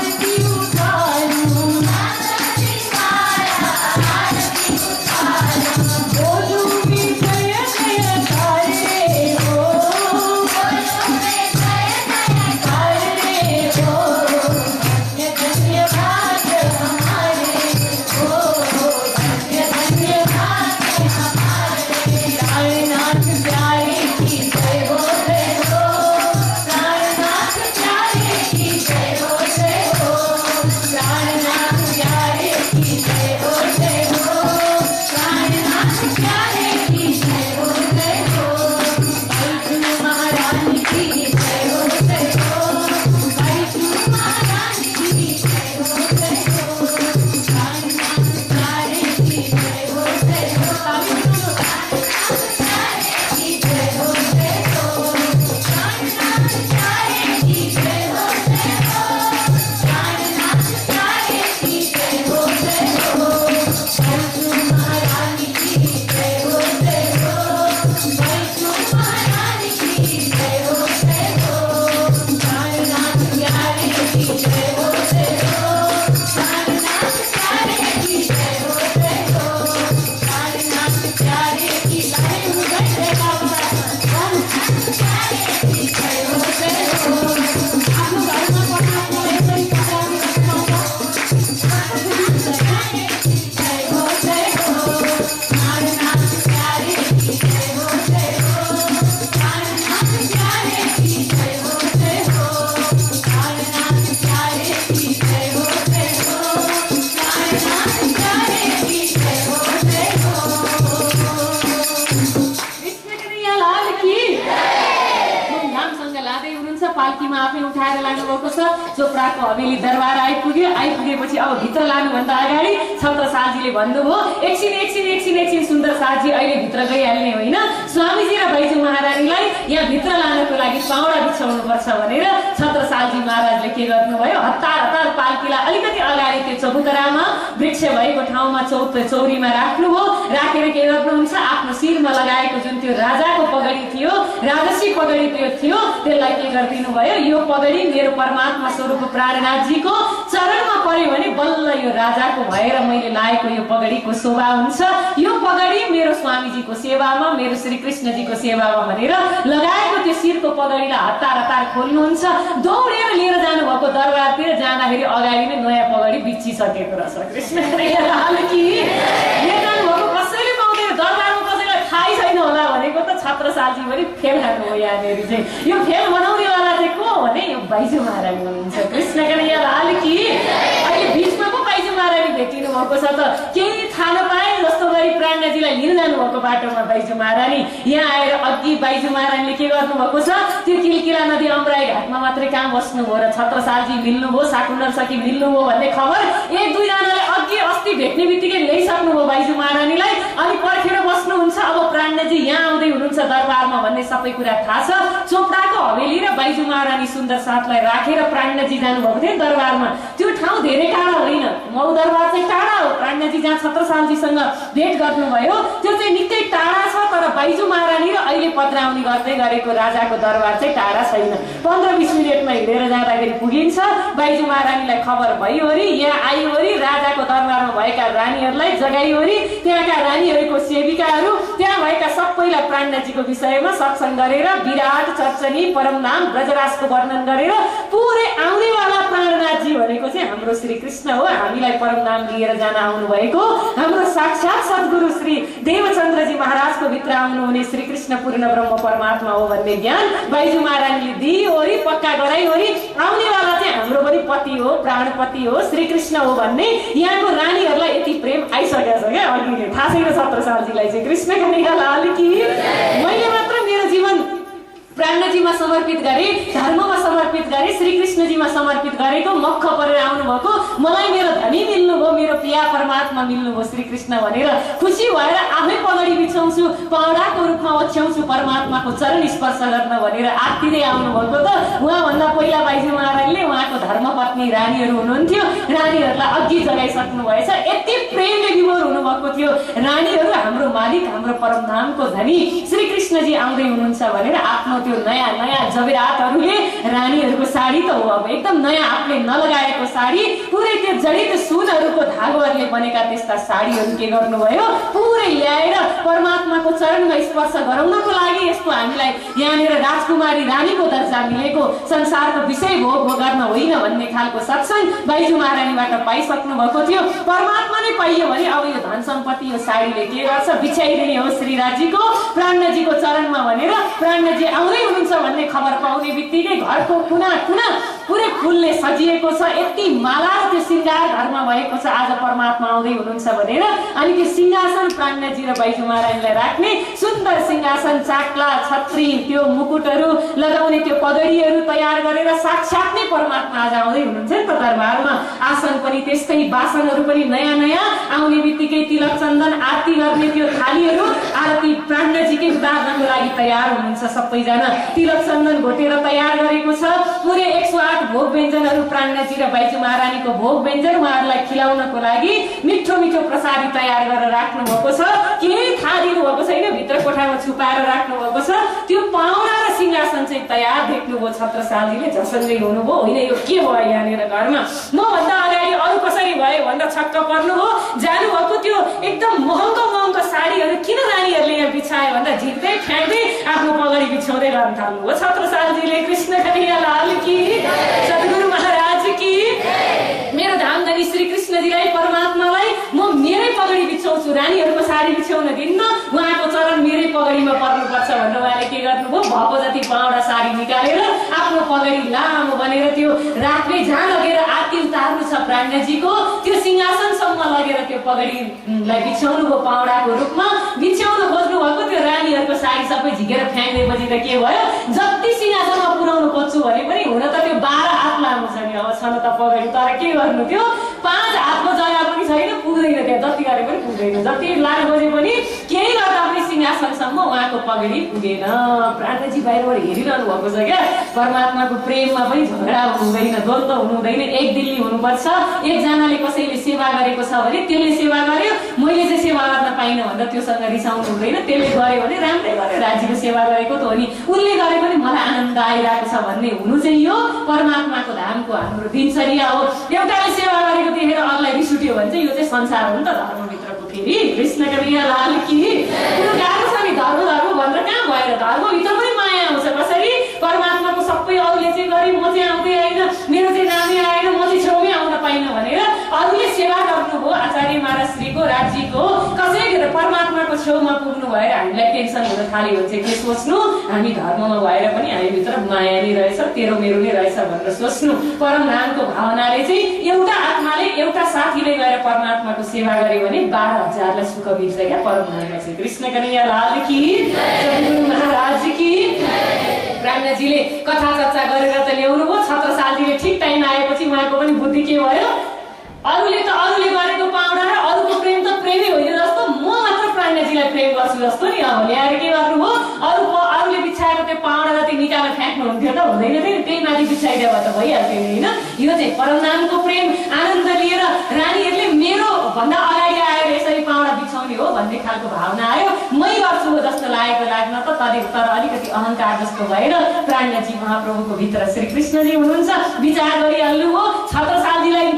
आरती उतारूं, आज श्रृंगार आरती उतारूं, बोलूं भी जय जयकारे हो, जयकारे हो, धन्य धन्य भाग्य हमारे हो, धन्य धन्य भाग्य हमारे। प्राणनाथ प्यारे की जय हो, प्राणनाथ प्यारे की जय हो, प्राणनाथ प्यारे की जय हो, प्राणनाथ प्यारे की जय हो, बैष्णो महारानी की जय हो, बैष्णो महारानी की जय हो, प्राणनाथ प्यारे की जय हो, प्राणनाथ प्यारे की जय हो, प्राणनाथ प्यारे की जय हो, प्राणनाथ प्यारे की जय हो, बैष्णो महारानी की जय हो, बैष्णो महारानी की जय हो, प्राणनाथ प्यारे की जय हो, प्राणनाथ प्यारे की जय हो, प्राणनाथ प्यारे की जय हो, आफ्नो घरमा बनाएको यसरी पकाउने जय हो, प्राणनाथ प्यारे की जय हो, प्राणनाथ प्यारे की जय हो, प्राणनाथ प्यारे की जय हो, प्राणनाथ प्यारे की जय हो। कृष्ण कन्हैया लाल की धुमधामसँग लाँदै हुनुहुन्छ। पाल्कीमा आफै उठाएर लानुभएको छ। चोपडाको हवेली दरबार आइपुगेपछि अब भित्र लानुभन्दा अगाडि छत्रसालजीले भन्नुभयो एकछिन सुन्दर साथी अहिले भित्र गइहाल्ने होइन, स्वामीजी र भाइजू महारानीलाई यहाँ भित्र लानको लागि पाउडा बिछाउनु पर्छ भनेर छत्रसालजी महाराजले के गर्नुभयो, हतार पाल्कीलाई अलिकति अगाडि त्यो चबुतरामा वृक्ष भएको ठाउँमा चौरीमा राख्नुभयो। राखेर के गर्नुहुन्छ, आफ्नो शिरमा लगाएको जुन त्यो राजाको पगडी थियो, राजसी पगडी त्यो थियो, त्यसलाई के गरिदिनु भयो, यो पगडी मेरो परमात्मा स्वरूप प्राणनाथजीको चरणमा पर्यो भने बल्ल यो राजाको भएर मैले लाएको यो पगडीको शोभा हुन्छ। यो पगडी मेरो स्वामीजीको सेवामा, मेरो श्री कृष्णजीको सेवामा भनेर ल लगाएको त्यो शिरको पगडीलाई हतार हतार खोल्नुहुन्छ, दौडेर लिएर जानुभएको दरबारतिर जाँदाखेरि अगाडि नै नयाँ पगडी बिचिसकेको रहेछ। कृष्ण लाल की लिएर जानुभएको कसैले पाउँदैन, दरबारमा कसैलाई थाहै छैन होला भनेको त छत्रसालजी पनि फेल खानु हो। यहाँनिर चाहिँ यो फेल बनाउनेवाला चाहिँ को भने यो बाइजु महारानी हुनुहुन्छ। कृष्ण लाल की अहिले बिचमा पो बाइजु महारानी भेटिनु भएको छ त केही थाहा नपाए जस्तो गरी प्राणजीलाई लिन जानुभएको बाटोमा बाइजु महारानी यहाँ आएर अघि बाइजु महारानीले के गर्नुभएको छ, त्यो किलकिला नदी अमराई घाटमा मात्रै कहाँ बस्नुभयो र छत्रसालजी मिल्नुभयो, शाकुन्दल सखी मिल्नुभयो भन्ने खबर एक दुईजनाले अघि अस्ति भेट्ने बित्तिकै ल्याइसक्नुभयो बाइजु महारानीलाई। अनि पर्खेर बस्नुहुन्छ अब प्राणजी यहाँ आउँदै हुनुहुन्छ दरबारमा भन्ने सबै कुरा थाहा छ। चोपडाको हवेली र बाइजु महारानी सुन्दर साथलाई राखेर प्राणजी जानुभएको थियो दरबारमा। त्यो ठाउँ धेरै टाढा होइन, मौ दरबार चाहिँ टाढा हो। प्राणजी जहाँ छत्रसालजीसँग भेट गर्नुभयो त्यो चाहिँ निकै टाढा छ, तर बाइजु महारानी र अहिले पत्राउनी गर्दै गरेको राजाको दरबार चाहिँ टाढा छैन। 15-20 मिनटमा हिँडेर जाँदाखेरि पुगिन्छ। बाइजु महारानीलाई खबर भइवरी यहाँ आइवरी राजाको दरबारमा भएका रानीहरूलाई जगाइवरी त्यहाँका रानीहरूको सेविकाहरू त्यहाँ भएका सबैलाई प्राणजीको विषयमा सत्सङ्ग गरेर विराट चर्चनी परमधाम ब्रजराजको वर्णन गरेर पुरै आउनेवाला प्राणनाथजी भनेको चाहिँ हाम्रो श्री कृष्ण हो, हामीलाई परमधाम लिएर जान आउनु भएको हाम्रो साक्षात सद्गुरु श्री देवचन्द्रजी महाराजको भित्र आउनुहुने श्री कृष्ण पूर्ण ब्रह्म परमात्मा हो भन्ने ज्ञान बाइजु महारानीले दिइवरी पक्का गराइवरी आउनेवाला चाहिँ हाम्रो पनि पति हो, प्राणपति हो, श्री कृष्ण हो भन्ने यहाँको रानीहरूलाई यति प्रेम आइसकेको छ क्या अघि थाहा छैन छत्रसालजीलाई चाहिँ। कृष्ण लाल की मैले मात्र मेरो जीवन प्राणजीमा समर्पित गरे, धर्ममा समर्पित गरे, श्री कृष्णजीमा समर्पित गरेको मक्ख परेर आउनुभएको मलाई मेरो धनी मिल्नुभयो, मेरो प्रिया परमात्मा मिल्नुभयो श्री कृष्ण भनेर खुसी भएर आफै पगडी बिछाउँछु, पौडाको रूपमा ओछ्याउँछु परमात्माको चरण स्पर्श गर्न भनेर आत्तिँदै आउनुभएको त उहाँभन्दा पहिला बाइजु महारानीले उहाँको धर्मपत्नी रानीहरू हुनुहुन्थ्यो, रानीहरूलाई अघि जगाइसक्नु भएछ। यति प्रेमले विभोर हुनुभएको थियो रानीहरू, हाम्रो मालिक हाम्रो परमधामको धनी श्री कृष्णजी आउँदै हुनुहुन्छ भनेर आफ्नो त्यो नयाँ नयाँ जबेरातहरूले रानीहरूको साडी त हो अब एकदम नयाँ आफूले नलगाएको साडी पुरै त्यो जडित सुनहरूको धागोहरूले बनेका त्यस्ता साडीहरू के गर्नुभयो पुरै ल्याएर परमात्माको चरणमा स्पर्श गराउनको लागि यस्तो हामीलाई यहाँनिर राजकुमारी रानीको दर्जा मिलेको संसारको विषय भोग गर्न होइन भन्ने खालको सत्सङ्ग बाइजु महारानीबाट पाइसक्नु भएको थियो। परमात्मा नै पाइयो भने अब यो धन सम्पत्ति यो साडीले के गर्छ बिछाइदिने हो श्रीराजीको प्राणजीको चरणमा भनेर प्राणजी आउँदै हुनुहुन्छ भन्ने खबर पाउने बित्तिकै घरको कुना कुना पुरै फुलले सजिएको छ, यति माला र त्यो सिंगार घरमा भएको छ आज परमात्मा आउँदै हुनुहुन्छ भनेर। अनि त्यो सिंहासन प्राणजी र बाइजु महारानीलाई राख्ने सुन्दर सिंहासन, चाक्ला, छत्री, त्यो मुकुटहरू लगाउने त्यो पगडीहरू तयार गरेर साक्षात नै परमात्मा आज आउँदै हुनुहुन्छ नि त दरबारमा। आसन पनि त्यस्तै, बासनहरू पनि नयाँ नयाँ, आउने बित्तिकै तिलक चन्दन आरती गर्ने त्यो थालीहरू आरती प्राणजीकै उतार्नको लागि तयार हुनुहुन्छ सबैजना। तिलक चन्दन घोटेर तयार गरेको छ, पुरै 108 भोग व्यञ्जनहरू प्राणजी र बाइजु महारानीको भोग व्यञ्जन उहाँहरूलाई खिलाउनको लागि मिठो मिठो प्रसादी तयार गरेर राख्नु भएको छ। केही थाहा दिनु भएको छैन, भित्र कोठामा छुपाएर राख्नु भएको छ। त्यो पाउना र सिंहासन चाहिँ तयार देख्नुभयो छत्रसालजीले, झसङ्गै हुनुभयो होइन यो के भयो यहाँनिर घरमा, म भन्दा अगाडि अरू कसरी भयो भनेर छक्क पर्नु हो। जानुभएको त्यो एकदम महँगो महँगो साडीहरू किन रानीहरूले यहाँ बिछायो भन्दा झिक्दै फ्याँक्दै आफ्नो पगडी बिछाउँदै गर्न थाल्नुभयो छत्रसालजीले। कृष्ण कन्हैया लाल की, सद्गुरु महाराज की, मेरो धामधनी श्री कृष्णजीलाई परमात्मालाई म मेरै पगडी बिछाउँछु, रानीहरूको साडी बिछाउन दिन्न, उहाँको चरण मेरै पगडीमा पर्नुपर्छ भनेर उहाँले के गर्नुभयो भएको जति पाउडा साडी निकालेर आफ्नो पगडी लामो बनेर त्यो राख्ने जहाँ लगेर आरती उतार्नु छ प्राणजीको त्यो सिंहासनसम्म लगेर त्यो पगडीलाई बिछाउनु भयो पाउडाको रूपमा। बिछाउनु खोज्नु भएको त्यो रानीहरूको साडी सबै झिकेर फ्याँक्दैपछि त के भयो जति सिंहासनमा पुर्याउनु खोज्छु भने पनि हुन त त्यो 12 हात लामो छ नि अब छ न त पगडी, तर के गर्नु त्यो 5 हातको जग्गा पनि छैन, पुग्दैन त्यहाँ जति गरे पनि पुग्दैन, जति लानु खोजे पनि केही गर्दा पनि सिंहासनसम्म उहाँको पगडी पुगेन। प्राणजी बाहिरबाट हेरिरहनु भएको छ क्या, परमात्माको प्रेममा पनि झगडा हुँदैन, द्वन्द्व हुनुहुँदैन, एक दिल्ली हुनुपर्छ। एकजनाले कसैले सेवा गरेको छ भने त्यसले सेवा गर्यो, मैले चाहिँ सेवा गर्न पाइनँ भन्दा त्योसँग रिसाउनु हुँदैन, त्यसले गर्यो भने राम्रै गर्यो, राज्यको सेवा गरेको त हो नि, उसले गरे पनि मलाई आनन्द आइरहेको छ भन्ने हुनु चाहिँ यो परमात्माको धामको हाम्रो दिनचर्या हो। एउटाले सेवा गरेको देखेर अरूलाई रिस उठ्यो भने चाहिँ यो चाहिँ संसार हो नि त धर्मभित्रको। फेरि कृष्ण कन्हैया लाल की, कुरो गाह्रो छ नि धर्म भनेर कहाँ भएर धर्मभित्र पनि माया राज्यको कसैले परमात्माको छेउमा पुग्नु भएर हामीलाई टेन्सन हुन थाल्यो भने चाहिँ के सोच्नु, हामी धर्ममा भएर पनि हामीभित्र माया नै रहेछ, तेरो मेरो नै रहेछ भनेर सोच्नु। परमधामको भावनाले चाहिँ एउटा आत्माले एउटा साथीले गएर परमात्माको सेवा गर्यो भने 12,000लाई सुख मिल्छ क्या परमधाममा चाहिँ। कृष्ण कन्हैया लाल की जय, गुरु महाराज की। प्राज्ञजीले कथा चर्चा गरेर त ल्याउनु भयो, छत्रसालजीले ठिक टाइम आएपछि उहाँको पनि बुद्धि के भयो, अरूले त अरूले गरेको पाउडा र अरूको प्रेम त प्रेमै होइन जस्तो, म मात्र प्राज्ञजीलाई प्रेम गर्छु जस्तो नि अब ल्याएर के गर्नु हो, अरूले बिछाएको त्यो पाउडा जति निकालेर फ्याँक्नु हुन्थ्यो त हुँदैन थियो, त्यही माथि बिछाइदियो भए त भइहाल्थ्यो नि होइन। यो चाहिँ परमधामको प्रेम आनन्द लिएर रानीहरूले मेरो भन्दा अगाडि आएर यसरी पाउडा बिछाउने हो भन्ने खालको भावना आयो, मै गर्छु हो जस्तो लागेको लाग्न त तर अलिकति अहङ्कार जस्तो भएर प्राज्ञजी महाप्रभुको भित्र श्री कृष्णजी हुनुहुन्छ, विचार गरिहाल्नु हो। छत्रसालजीलाई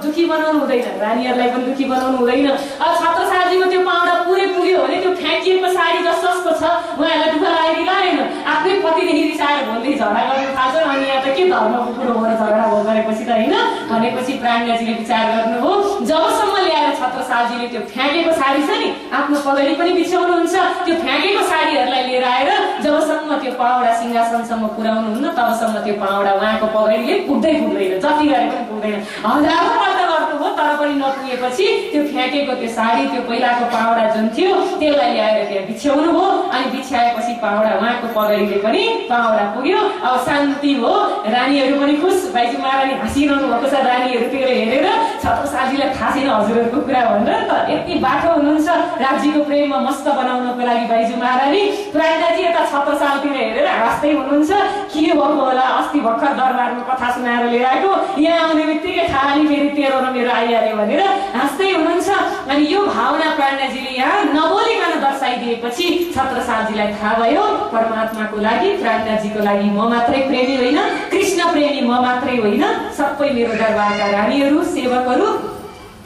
दुखी बनाउनु हुँदैन, रानीहरूलाई पनि दुखी बनाउनु हुँदैन। अब छत्रसालजीको त्यो पाउडा पुरै पुग्यो भने त्यो फ्याँकिएको साडी जस्तो छ, उहाँहरूलाई दुःख लागेन, आफ्नै पतिदेखि रिसाएर भन्दै झगडा गर्नु थाल्छ, अनि यहाँ त के धर्मको कुरो हो र झगडा हो गरेपछि त होइन भनेपछि प्राज्ञजीले विचार गर्नु हो। जबसम्म ल्याएर छत्रसालजीले त्यो फ्याँकेको साडी छ नि आफ्नो पगडी पनि बिछाउनुहुन्छ, त्यो फ्याँकेको साडीहरूलाई लिएर आएर जबसम्म त्यो पाउडा सिंहासनसम्म पुर्याउनुहुन्न तबसम्म त्यो पाउडा उहाँको पगडीले पुग्दैन, जति गरे पनि पुग्दैन। हजारौँ पल्ट गर्नुभयो तर पनि नपुगेपछि त्यो फ्याँकेको त्यो साडी, त्यो पहिलाको पाउडा जुन थियो त्यसलाई ल्याएर त्यहाँ बिछ्याउनु हो, अनि बिछ्याएपछि पाउडा उहाँको पगडीले पनि पाउडा पुग्यो। अब शान्ति हो, रानीहरू पनि खुस, बाइजू महारानी हाँसिरहनु भएको छ, रानीहरूतिर हेरेर छत्रसालजीलाई थाहा छैन हजुरहरूको कुरा भनेर त यति बाटो हुनुहुन्छ राज्यको प्रेममा मस्त बनाउनको लागि बाइजू महारानी। प्राज्ञजी यता छत्रसालतिर हेरेर हाँस्दै हुनुहुन्छ, के भएको होला, अस्ति भर्खर दरबारमा कथा सुनाएर लिएर आएको, यहाँ आउने बित्तिकै खाली फेरि तेरो र मेरो आइहाल्यो भनेर हाँस्दै हुनुहुन्छ। अनि यो भावना प्राज्ञजीले यहाँ नबोलिकन दर्शाइदिएपछि छत्रसालजीलाई थाहा भयो परमात्माको लागि प्राज्ञजीको लागि म मात्रै प्रेमी होइन, कृष्ण प्रेमी म मात्रै होइन, सबै मेरो दरबारका रानीहरू सेवकहरू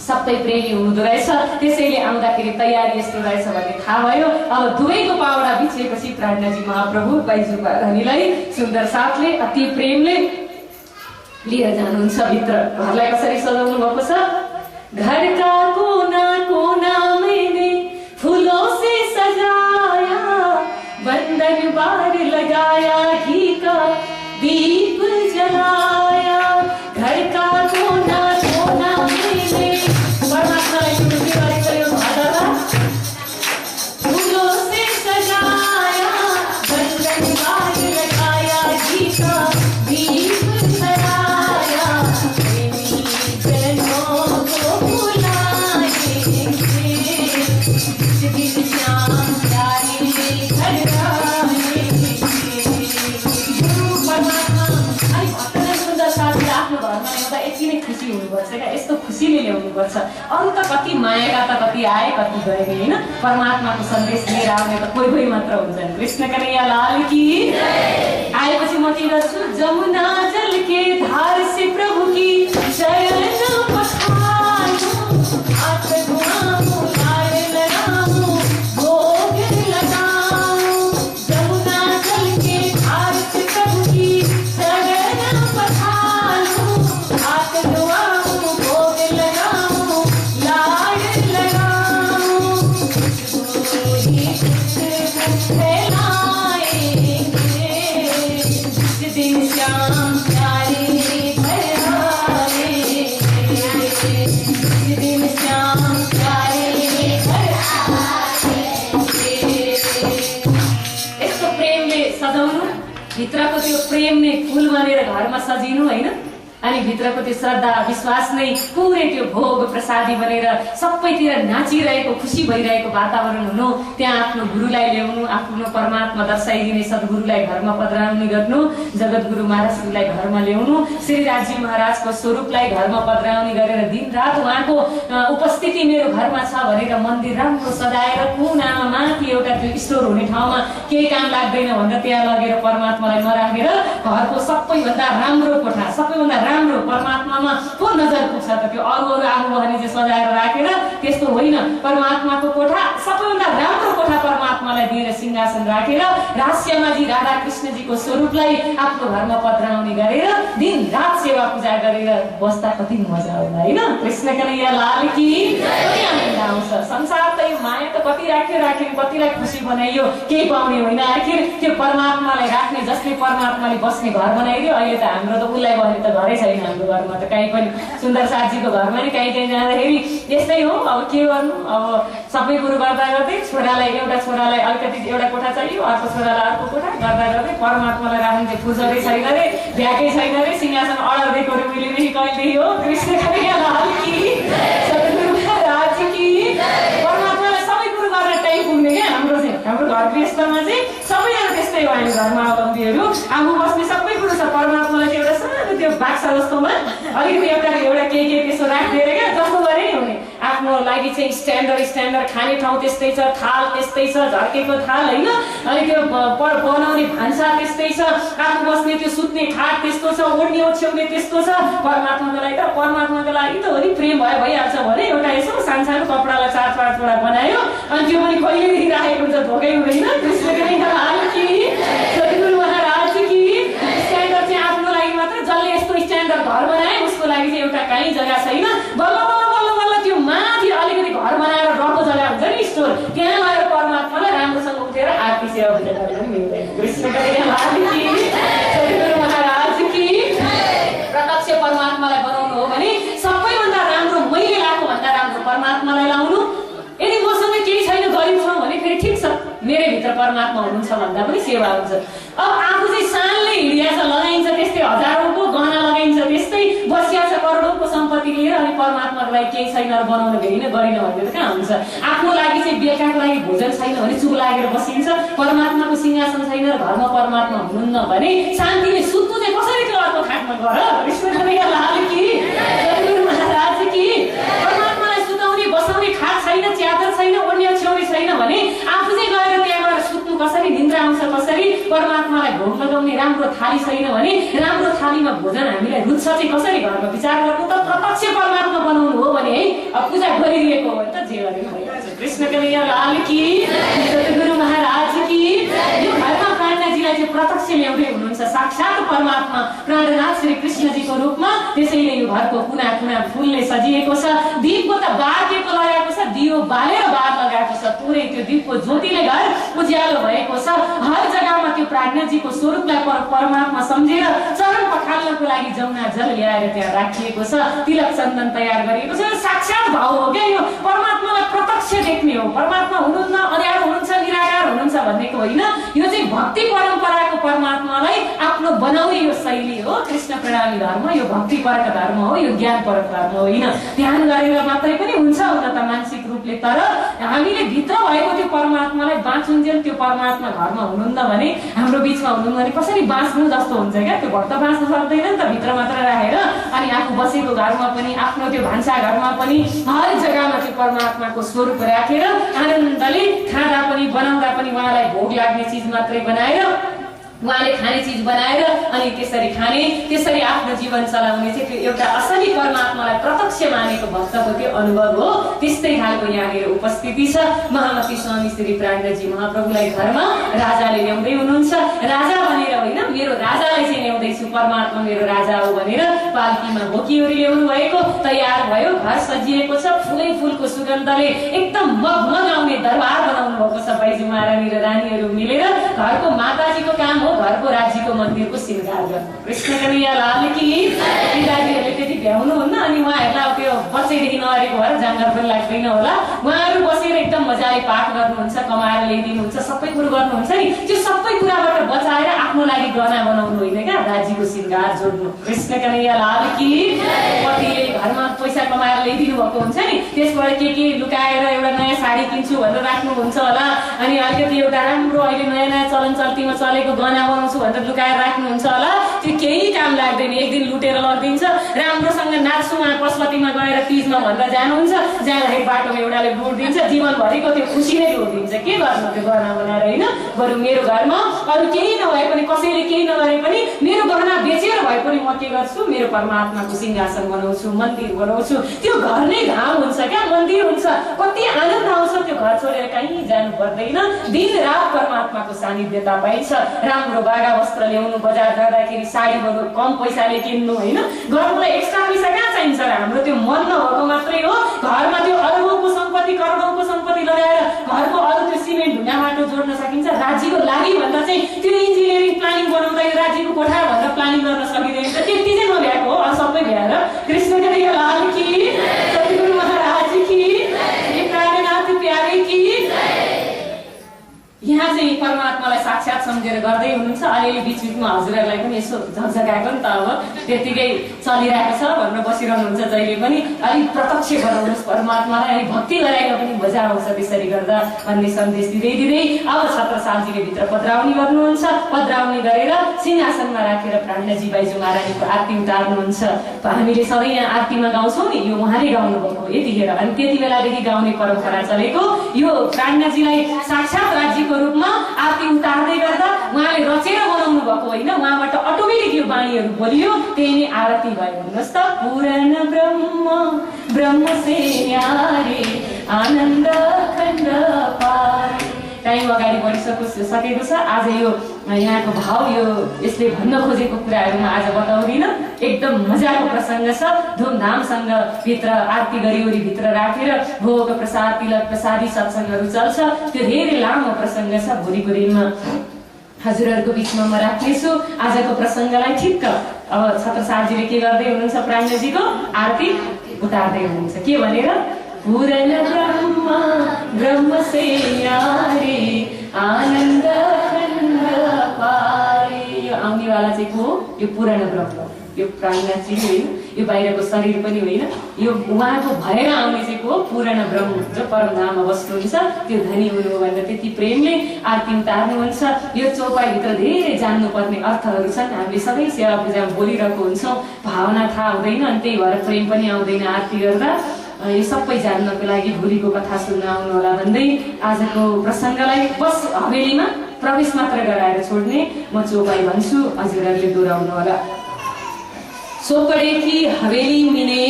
सबै प्रेमी हुँदो रहेछ, त्यसैले आउँदाखेरि तयारी यस्तो रहेछ भन्ने थाहा भयो। अब दुवैको पाउडा बिछेपछि प्राज्ञजी महाप्रभु बाइजू महारानीलाई सुन्दर साथले अति प्रेमले लिएर जानुहुन्छ भित्र। घरलाई कसरी सजाउनु भएको छ, घर का कोना कोना मैंने फूलों से सजाया, बंधन बार लगाया, घी का दीप जलाया, घर का कोना कोना मैंने परमात्मालाई सुन्नु गरेको भाडामा फूलों से सजाया, बंधन बार लगाया, घी का दीप जलाया, यस्तो खुसीले ल्याउनुपर्छ। अरू त कति मायाका त कति आए कति गए होइन, परमात्माको सन्देश लिएर आउने त कोही मात्र हुन्छन्। कृष्ण कन्हैया लाल की। आएपछि म के गर्छु, जमुना जल के धार से प्रभु की शरण पठाऊं, हाथ घुमाऊं, लाल लगाऊं, भोग लगाऊं, जमुना जल के धार से प्रभु की शरण पठाऊं, हाथ घुमाऊं, भोग लगाऊं, लाल लगाऊं, फैलाएंगे जिस दिन श्याम प्यारे घर आएंगे, जिस दिन श्याम प्यारे घर आएंगे। यस्तो प्रेमले सजाउनु, भित्रको त्यो प्रेम नै फुल बनेर घरमा सजिनु होइन, अनि भित्रको त्यो श्रद्धा विश्वास नै पुरै त्यो भोग प्रसादी बनेर सबैतिर नाचिरहेको खुसी भइरहेको वातावरण हुनु, त्यहाँ आफ्नो गुरुलाई ल्याउनु, आफ्नो परमात्मा दर्शाइदिने सद्गुरुलाई घरमा पधराउने गर्नु, जगतगुरु महाराजलाई घरमा ल्याउनु, श्रीराजी महाराजको स्वरूपलाई घरमा पधराउने गरेर दिनरात उहाँको उपस्थिति मेरो घरमा छ भनेर मन्दिर राम्रो सजाएर कुनामा माथि एउटा त्यो स्टोर हुने ठाउँमा केही काम लाग्दैन भनेर त्यहाँ लगेर परमात्मालाई नराखेर घरको सबैभन्दा राम्रो कोठा, सबैभन्दा राम्रो परमात्मामा को नजर पुग्छ त? त्यो अरू आफू भने चाहिँ सजाएर राखेर त्यस्तो होइन। परमात्माको कोठा सबैभन्दा राम्रो कोठा परमात्मालाई दिएर सिंहासन राखेर राजस्यमाजी राधा कृष्णजीको स्वरूपलाई आफ्नो घरमा पधराउने गरेर दिन रात सेवा पूजा गरेर बस्दा कति मजा होला होइन? कृष्ण कन्हैया लाल की कति आनन्द आउँछ। संसार त यो माया त कति राख्यो कतिलाई खुसी बनाइयो, केही पाउने होइन। आखिर त्यो परमात्मालाई राख्ने जसले परमात्माले बस्ने घर बनाइदियो। अहिले त हाम्रो त उसलाई भन्ने त घरै छैन हाम्रो घरमा त। कहीँ पनि सुन्दर साथीको घरमा नि कहीँ जाँदाखेरि यस्तै हो। अब के गर्नु, अब सबै कुरो गर्दा गर्दै एउटा छोरालाई अलिकति एउटा कोठा चाहियो, अर्को छोरालाई अर्को कोठा गर्दा गर्दै परमात्मालाई राख्ने चाहिँ फुर्सदै छैन रे, भ्याकै छैन रे, सिंहासन अर्डर दिएकोहरू मिलेदेखि कहिलेदेखि हो। कृष्ण कन्हैया लाल की, सद्गुरु महाराज की। परमात्मालाई सबै कुरो गरेर टाइम पुग्ने क्या हाम्रो घर गृहस्थमा चाहिँ सबैजना त्यस्तै हो। अहिले घरमा अवलम्बीहरू आफू बस्ने सबै कुरो छ। परमात्मालाई चाहिँ एउटा सानो त्यो बाक्सा जस्तोमा अलिकति एउटा केही त्यसो राखिदिएर क्या जस्तो गरे नि हुने। आफ्नो लागि चाहिँ स्ट्यान्डर्ड खाने ठाउँ त्यस्तै छ, थाल त्यस्तै छ, झर्केको थाल होइन, अनि त्यो बनाउने भान्सा त्यस्तै छ, आफू बस्ने त्यो सुत्ने खाट त्यस्तो छ, ओढ्ने ओछ्याउने त्यस्तो छ। परमात्माको लागि त हो नि, प्रेम भइहाल्छ भने एउटा यसो सानो कपडालाई 4-5 वटा बनायो अनि त्यो पनि कहिलेदेखि राखेको हुन्छ, धोकै हुँदैन। कृष्ण कन्हैया लाल की, सद्गुरु महाराज की। स्ट्यान्डर्ड चाहिँ आफ्नो लागि मात्र, जसले यस्तो स्ट्यान्डर्ड घर बनाए उसको लागि चाहिँ एउटा कहीँ जग्गा छैन। बल्ल त्यो माथि अलिकति घर बनाएर रको जग्गा हुन्छ नि स्टोर, त्यहाँ गएर परमात्मालाई राम्रोसँग उठेर आरती सेवा पूजा गरेर पनि मिल्दैन। कृष्ण कन्हैया लाल की, सद्गुरु महाराज की। प्रत्यक्ष परमात्मालाई बनाउनु हो भने सबैभन्दा राम्रो मैले लाएको भन्दा राम्रो परमात्मालाई लाउनु। यदि मसँग केही छैन, गरिब छौँ भने फेरि ठिक छ, मेरै भित्र परमात्मा हुनुहुन्छ भन्दा पनि सेवा हुन्छ। अब आफू चाहिँ सानले हिँडिया छ, लगाइन्छ त्यस्तै, हजारौँको गहना लगाइन्छ त्यस्तै, बसिया छ करोडौँको सम्पत्ति लिएर, अनि परमात्माको लागि केही छैन बनाउनु भएन गरिन भने त कहाँ हुन्छ? आफ्नो लागि चाहिँ बेलुकाको लागि भोजन छैन भने चुप लागेर बसिन्छ। परमात्माको सिंहासन छैन र घरमा परमात्मा हुनुहुन्न भने शान्तिले सुत्नु चाहिँ कसरी त्यो अर्को खाटमा गर? कृष्ण कन्हैया लाल की, सद्गुरु महाराज की। परमात्मालाई सुताउने बसाउने खाट छैन, च्यादर छैन, ओढ्ने छेउरी छैन भने आफू चाहिँ गएर त्यहाँ गएर सुत्नु कसरी, निन्द्रा आउँछ कसरी? परमात्मालाई भोग लगाउने राम्रो थाली छैन भने राम्रो थालीमा भोजन हामीलाई रुच्छ चाहिँ कसरी? घरमा विचार गर्नु त। प्रत्यक्ष परमात्मा बनाउनु हो भने है, अब पूजा गरिदिएको हो भने त जे गरे भइहाल्छ। कृष्ण कन्हैया लाल की, सद्गुरु महाराज की। यो घरमा प्राणजीलाई चाहिँ प्रत्यक्ष ल्याउँदै हुनुहुन्छ, साक्षात परमात्मा प्राणनाथ श्री कृष्णजीको रूपमा। त्यसैले यो घरको कुना कुना फुलले सजिएको छ, दीपको त बारेको लगाएको छ, दियो बालेर बार लगाएको छ, पुरै त्यो दीपको ज्योतिले घर उज्यालो भएको छ। हर जग्गामा त्यो प्राज्ञजीको स्वरूपलाई परमात्मा सम्झेर चरण पखाल्नको लागि जमुना जल ल्याएर त्यहाँ राखिएको छ, तिलक चन्दन तयार गरिएको छ। साक्षात भाव हो क्या यो, परमात्मालाई प्रत्यक्ष देख्ने हो। परमात्मा हुनुहुन्न, अँध्यारो हुनुहुन्छ, निराकार हुनुहुन्छ भन्नेको होइन। यो चाहिँ भक्ति परम्पराको परमात्मालाई आफ्नो बनाउने यो शैली हो। कृष्ण प्रणामी धर्म यो भक्ति परक धर्म हो, यो ज्ञान परक धर्म होइन। ध्यान गरेर मात्रै पनि हुन्छ हुन त मानसिक रूपले, तर हामीले भित्र भएको त्यो परमात्मालाई बाँचुन्जेल त्यो परमात्मा घरमा हुनुहुन्न भने, हाम्रो बिचमा हुनुहुन्न भने कसरी बाँच्नु जस्तो हुन्छ क्या। त्यो भक्त बाँच्न सक्दैन नि त भित्र मात्र राखेर। अनि आफू बसेको घरमा पनि, आफ्नो त्यो भान्सा घरमा पनि हर जग्गामा त्यो परमात्माको स्वरूप राखेर आनन्दले खाँदा पनि बनाउँदा पनि उहाँलाई भोग लाग्ने चिज मात्रै बनाएर, उहाँले खाने चिज बनाएर अनि त्यसरी खाने, त्यसरी आफ्नो जीवन चलाउने चाहिँ त्यो एउटा असली परमात्मालाई प्रत्यक्ष मानेको भक्तको त्यो अनुभव हो। त्यस्तै खालको यहाँनिर उपस्थिति छ। महामती स्वामी श्री प्राज्ञजी महाप्रभुलाई घरमा राजाले ल्याउँदै हुनुहुन्छ। राजा भनेर होइन, मेरो राजालाई चाहिँ ल्याउँदैछु, परमात्मा मेरो राजा हो भनेर पालकीमा बोकिओरी ल्याउनु भएको, तयार भयो, घर सजिएको छ, फुलै फुलको सुगन्धले एकदम मगमग आउने दरबार बनाउनु भएको छ। बाइजू महारानी र रानीहरू मिलेर घरको माताजीको काम हो घरको राज्यको मन्दिरको श्रृंगार गर्नु। कृष्ण कन्हैया लाल की। पिताजीहरूले त्यति भ्याउनुहुन्न, अनि उहाँहरूलाई त्यो बच्चैदेखि नअरेको भएर जाँगर पनि लाग्दैन होला। उहाँहरू बसेर एकदम मजाले पाठ गर्नुहुन्छ, कमाएर ल्याइदिनुहुन्छ, सबै कुरो गर्नुहुन्छ नि। त्यो सबै कुराबाट बचाएर आफ्नो लागि गहना बनाउनु होइन क्या, राज्यको श्रृंगार जोड्नु। कृष्ण कन्हैया लाल की। पतिले घरमा पैसा कमाएर ल्याइदिनु भएको हुन्छ नि, त्यसबाट के लुकाएर एउटा नयाँ साडी किन्छु भनेर राख्नुहुन्छ होला, अनि अलिकति एउटा राम्रो अहिले नयाँ नयाँ चलन चल्तीमा चलेको गहना बनाउँछु भनेर लुकाएर राख्नुहुन्छ होला। त्यो केही काम लाग्दैन, एक दिन लुटेर लगिदिन्छ। राम्रोसँग नाच्छु उहाँ पशुपतिमा गएर तीजमा भनेर जानुहुन्छ, जाँदाखेरि बाटोमा एउटाले लुट दिन्छ, जीवनभरिको त्यो खुसी नै लुटिदिन्छ। के गर्नु त्यो गहना बनाएर होइन। बरु मेरो घरमा अरू केही नभए पनि कसैले केही नगरे पनि मेरो गहना बेचेर भए पनि म के गर्छु, मेरो परमात्माको सिंहासन बनाउँछु, मन्दिर बनाउँछु। त्यो घर नै धाम हुन्छ क्या, मन्दिर हुन्छ। कति आनन्द आउँछ त्यो घर छोडेर कहीँ जानु पर्दैन, दिन रात परमात्माको सानिध्यता पाइन्छ। राम्रो बागा वस्त्र ल्याउनु, बजार जाँदाखेरि साडीहरू कम पैसाले किन्नु होइन, घरलाई एक्स्ट्रा पैसा कहाँ चाहिन्छ र? हाम्रो त्यो मन नभएको मात्रै हो। घरमा त्यो अरबौँको सम्पत्ति करोडौँको सम्पत्ति लगाएर घरको अरू त्यो सिमेन्ट ढुङ्गा माटो जोड्न सकिन्छ। राज्यको लागि भन्दा चाहिँ त्यो इन्जिनियरिङ प्लानिङ बनाउँदा यो राज्यको कोठा भनेर प्लानिङ गर्न सकिँदैन। त्यति चाहिँ नभ्याएको हो, अरू सबै भ्याएर। कृष्णको लाल की, सतगुरु महाराज की, प्राणनाथ प्यारे की। यहाँ चाहिँ परमात्मालाई साक्षात सम्झेर गर्दै हुनुहुन्छ। अलिअलि बिचबिचमा हजुरहरूलाई पनि यसो झकझकाएको नि त, अब त्यतिकै चलिरहेको छ भनेर बसिरहनुहुन्छ जहिले पनि। अलिक प्रत्यक्ष गराउनुहोस् परमात्मालाई, अलिक भक्ति लगाएर पनि मजा आउँछ त्यसरी गर्दा भन्ने सन्देश दिँदै अब छत्रसालजीले भित्र पधराउनी गर्नुहुन्छ। पधराउनी गरेर सिंहासनमा राखेर प्राणजी बाइजू महारानीको आरती उतार्नुहुन्छ। हामीले सधैँ यहाँ आरतीमा गाउँछौँ नि, यो उहाँले गाउनुभएको यतिखेर। अनि त्यति बेलादेखि गाउने परम्परा चलेको यो प्राणजीलाई साक्षात राज्यको रूपमा आरती उतार्दै गर्दा उहाँले रचेर बनाउनु भएको होइन, उहाँबाट अटोमेटिक यो बाणीहरू बोलियो, त्यही नै आरती भयो। हेर्नुहोस् त, पूर्ण ब्रह्म ब्रह्म से न्यारे आनन्द खण्ड पारे। टाइम अगाडि बढिसकेको छ। आज यो यहाँको भाव यो यसले भन्न खोजेको कुराहरूमा आज बताउँदिन। एकदम मजाको प्रसङ्ग छ। धुमधामसँग भित्र आरती गरिवरी भित्र राखेर भोग प्रसाद तिलक प्रसादी सत्सङ्गहरू चल्छ। त्यो धेरै लामो प्रसङ्ग छ। भोलिको दिनमा हजुरहरूको बिचमा म राख्नेछु आजको प्रसङ्गलाई ठिक्क। अब छत्रसालजीले के गर्दै हुनुहुन्छ? प्राणजीको आरती उतार्दै हुनुहुन्छ। के भनेर? पूर्ण ब्रह्म ब्रह्म से न्यारे आनन्द खण्ड पारे। यो आउनेवाला चाहिँ को हो? यो पूर्ण ब्रह्म, यो प्राणनाथजी होइन, यो बाहिरको शरीर पनि होइन, यो उहाँको भएर आउने चाहिँ को? पूर्ण ब्रह्म, जो परमधाममा बस्नुहुन्छ, त्यो धनी हुनु भनेर त्यति प्रेमले आरती उतार्नुहुन्छ। यो चौपाईभित्र धेरै जान्नुपर्ने अर्थहरू छन्। हामीले सबै सेवा पूजामा बोलिरहेको हुन्छौँ, भावना थाहा हुँदैन, अनि त्यही भएर प्रेम पनि आउँदैन आरती गर्दा। यो सबै जान्नको लागि भोलिको कथा सुन्न आउनु होला भन्दै आजको प्रसङ्गलाई बस हवेलीमा प्रवेश मात्र गराएर छोड्ने म चौपाई भन्छु, हजुरहरूले दोहोऱ्याउनु होला। चोपडे की हवेली मिने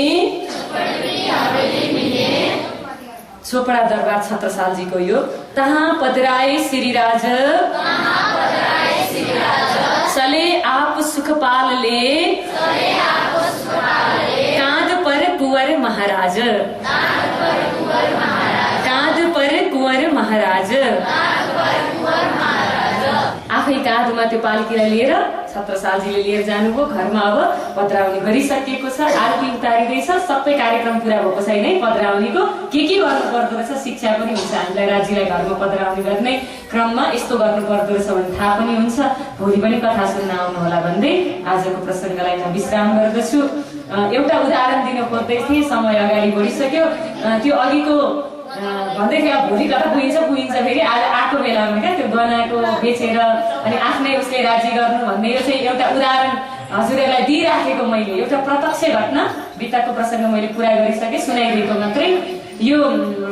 चोपडा दरबार छत्रसालजीको यो। तहाँ पधराए श्रीराज चले आप सुखपाल ले काँध पर कुंवर महाराज, काँध पर कुंवर महाराज। आफै काँधमा त्यो पालकीलाई लिएर छत्रसालजीले लिएर जानुभयो। घरमा अब पधराउनी गरिसकेको छ, आरती उतारिँदैछ। सबै कार्यक्रम पुरा भएको छैन है पधराउनीको। के गर्नु पर्दो रहेछ शिक्षा पनि हुन्छ हामीलाई। राज्यलाई घरमा पधराउनी गर्ने क्रममा यस्तो गर्नु पर्दो रहेछ भन्ने थाहा पनि हुन्छ। भोलि पनि कथा सुन्न आउनु होला भन्दै आजको प्रसङ्गलाई म विश्राम गर्दछु। एउटा उदाहरण दिन खोज्दै थिएँ, समय अगाडि बढिसक्यो। त्यो अघिको भन्दै थियो भोलि कता पुगिन्छ फेरि आज आएको बेलामा क्या त्यो गहनाको बेचेर अनि आफ्नै उसले राज्य गर्नु भन्ने यो चाहिँ एउटा उदाहरण हजुरहरूलाई दिइराखेको मैले। एउटा प्रत्यक्ष घटना बिताको प्रसङ्ग मैले पुरा गरिसकेँ, सुनाइदिएको मात्रै। यो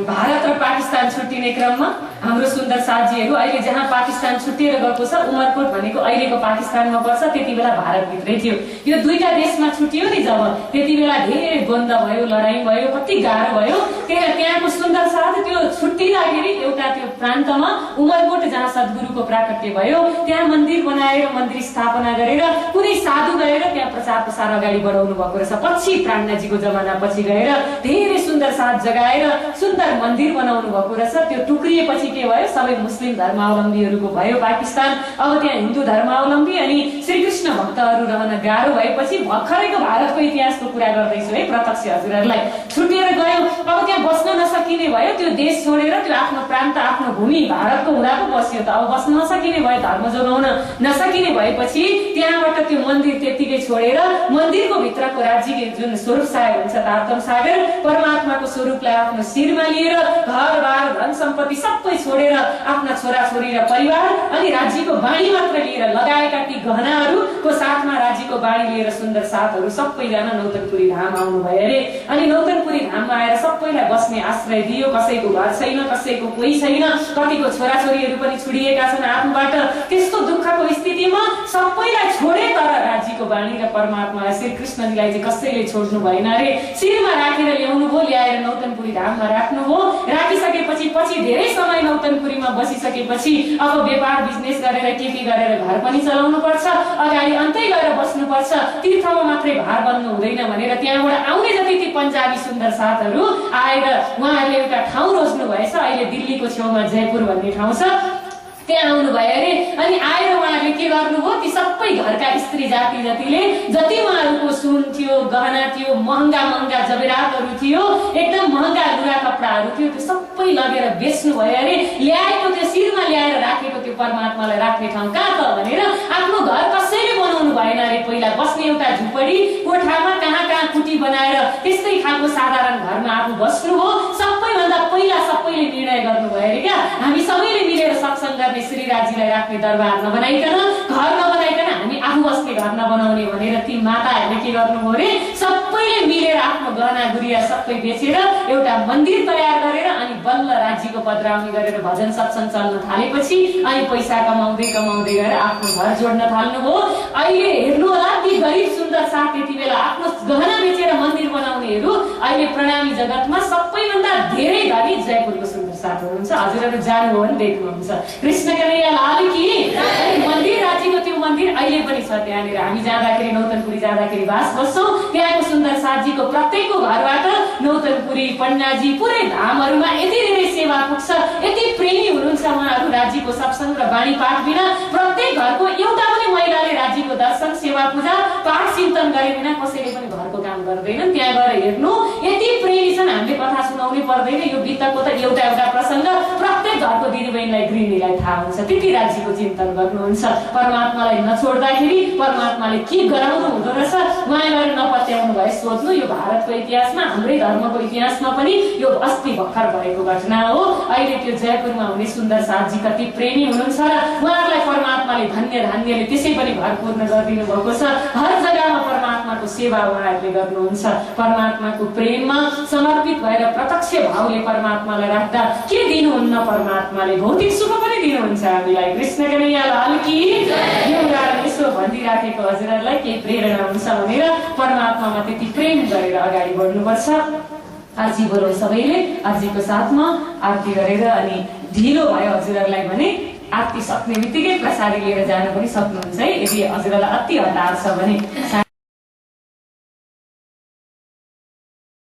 भारत र पाकिस्तान छुट्टिने क्रममा हाम्रो सुन्दर साथीहरू अहिले जहाँ पाकिस्तान छुट्टिएर गएको छ, उमरकोट भनेको अहिलेको पाकिस्तानमा पर्छ, त्यति बेला भारतभित्रै थियो। यो दुईटा देशमा छुट्टियो नि जब, त्यति बेला धेरै द्वन्द्व भयो, लडाइँ भयो, कति गाह्रो भयो। त्यहाँको सुन्दर साथ त्यो छुट्टिँदाखेरि एउटा त्यो प्रान्तमा उमरकोट जहाँ सद्गुरुको प्राकट्य भयो, त्यहाँ मन्दिर बनाएर मन्दिर स्थापना गरेर कुनै साधु गएर त्यहाँ प्रचार प्रसार अगाडि बढाउनु भएको रहेछ। पछि प्राणनाथजीको जमाना पछि गएर धेरै सुन्दर साथ जगाएर सुन्दर मन्दिर बनाउनु भएको रहेछ। त्यो टुक्रिएपछि के भयो? सबै मुस्लिम धर्मावलम्बीहरूको भयो पाकिस्तान। अब त्यहाँ हिन्दू धर्मावलम्बी अनि श्रीकृष्ण भक्तहरू रहन गाह्रो भएपछि भर्खरैको भारतको इतिहासको कुरा गर्दैछु है प्रत्यक्ष हजुरहरूलाई। छुटिएर गयो, अब त्यहाँ बस्न नसकिने भयो। त्यो देश छोडेर त्यो आफ्नो प्रान्त आफ्नो भूमि भारतको हुँदा पो बस्यो त। अब बस्न नसकिने भयो, धर्म जोगाउन नसकिने भएपछि त्यहाँबाट त्यो मन्दिर त्यतिकै छोडेर मन्दिरको भित्रको राज्यको जुन स्वरूप सागर हुन्छ तारतम सागर, परमात्माको स्वरूपलाई आफ्नो शिरमा लिएर घरबार धन सम्पत्ति सबै छोडेर आफ्ना छोराछोरी र परिवार अनि राज्यको बाणी मात्र लिएर लगाएका ती गहनाहरूको साथमा राज्यको बाणी लिएर सुन्दर साथहरू सबैजना नौतनपुरी धाम आउनुभयो अरे। अनि नौतनपुरी धाममा आएर सबैलाई बस्ने आश्रय दियो। कसैको घर छैन, कसैको कोही छैन, कतिको छोराछोरीहरू पनि छुडिएका छन् आफूबाट। त्यस्तो दुःखको स्थितिमा सबैलाई छोडे तर राज्यको बाणी र परमात्मा श्री कृष्णजीलाई चाहिँ कसैले छोड्नु भएन अरे। शिरमा राखेर ल्याउनु भयो, ल्याएर नौतनपुरी धाममा राख्नुभयो। राखिसकेपछि पछि धेरै समय नौतनपुरीमा बसिसकेपछि अब व्यापार बिजनेस गरेर के गरेर घर पनि चलाउनु पर्छ, अगाडि अन्तै गएर बस्नुपर्छ, तीर्थमा मात्रै भार बन्नु हुँदैन भनेर त्यहाँबाट आउने जति ती पन्जाबी सुन्दर साथहरू आएर उहाँहरूले एउटा ठाउँ रोज्नु भएछ। अहिले दिल्लीको छेउमा जयपुर भन्ने ठाउँ छ, त्यहाँ आउनु भयो अरे। अनि आएर उहाँहरूले के गर्नुभयो, ती सबै घरका स्त्री जाति जतिले जति उहाँहरूको सुन थियो, गहना थियो, महँगा महँगा जबेरातहरू थियो, एकदम महँगा लुगा कपडाहरू थियो, त्यो सबै लगेर बेच्नु भयो अरे। ल्याएको त्यो शिरमा ल्याएर राखेको त्यो परमात्मालाई राख्ने ठाउँ कहाँ त भनेर आफ्नो घर कसैले बनाउनु भएन अरे। पहिला बस्ने एउटा झुपडी कोठामा कहाँ कहाँ कुटी बनाएर त्यस्तै खालको साधारण घरमा आफू बस्नुभयो। सबैभन्दा पहिला सबैले निर्णय गर्नुभयो अरे क्या, हामी सबैले मिलेर सत्सङ्ग गर्ने श्रीराजीलाई राख्ने दरबार नबनाइकन, घर नबनाइकन हामी आफू बस्ने घर नबनाउने भनेर ती माताहरूले के गर्नुभयो अरे, सबैले मिलेर आफ्नो गहना गुडिया सबै बेचेर एउटा मन्दिर तयार गरेर अनि बल्ल राज्यको पधराउनी गरेर भजन सत्सङ्ग चल्न थालेपछि अनि पैसा कमाउँदै कमाउँदै गएर आफ्नो घर जोड्न थाल्नुभयो। अहिले हेर्नु होला ती गरिब सुन्दर साथ त्यति बेला आफ्नो गहना बेचेर मन्दिर बनाउनेहरू अहिले प्रणामी जगतमा सबैभन्दा धेरै धनी जयपुरको सुन्दर साथ हुनुहुन्छ। हजुरहरू जानुभयो भने देख्नुहुन्छ। कृष्ण कन्हैया लाल की। मन्दिर राज्यको त्यो मन्दिर अहिले पनि छ त्यहाँनिर। हामी जाँदाखेरि नौतनपुरी जाँदाखेरि बास बस्छौँ, त्यहाँको सुन्दर साथजीको प्रत्येकको घरबाट नौतनपुरी पन्नाजी पुरै धामहरूमा यति धेरै सेवा पुग्छ, यति प्रेमी हुनुहुन्छ उहाँहरू राज्यको सत्सङ्ग र बाणी पाठ बिना। प्रत्येक घरको एउटा पनि महिलाले राज्यको दर्शन सेवा पूजा पाठ चिन्तन गरे बिना कसैले पनि घरको काम गर्दैनन्। त्यहाँ गएर हेर्नु यति प्रेमी छन्, हामीले कथा सुनाउनै पर्दैन। यो बितको त एउटा एउटा प्रसङ्ग प्रत्येक घरको दिदीबहिनीलाई गृहिणीलाई थाहा हुन्छ, त्यति राज्यको चिन्तन गर्नुहुन्छ। परमात्मालाई नछोड्दाखेरि परमात्माले के गराउनु हुँदो रहेछ उहाँले नपत्याउनु भए सोध्नु। यो भारतको इतिहासमा हाम्रै धर्मको इतिहासमा पनि यो अस्ति भर्खर भएको घटना हो। अहिले त्यो जयपुरमा हुने सुन्दर साथजी कति प्रेमी हुनुहुन्छ र उहाँहरूलाई परमात्माले धन्य धान्यले त्यसै पनि भरपूर्ण गरिदिनु भएको छ। हर जग्गामा परमात्माको सेवा उहाँहरूले गर्नुहुन्छ। परमात्माको प्रेममा समर्पित भएर प्रत्यक्ष भावले परमात्मालाई राख्दा के दिनुहुन्न परमात्माले, भौतिक सुख पनि दिनुहुन्छ हामीलाई। कृष्ण कन्हैया लाल की। यो उदाहरण यसो भनिराखेको हजुरहरूलाई केही प्रेरणा हुन्छ भनेर परमात्मामा त्यति प्रेम गरेर अगाडि बढ्नुपर्छ। आरती बोलौँ सबैले, आरतीको साथमा आरती गरेर अनि ढिलो भयो हजुरहरूलाई भने आरती सक्ने बित्तिकै प्रसादी लिएर जान पनि सक्नुहुन्छ है। यदि हजुरहरूलाई अति हतार छ भने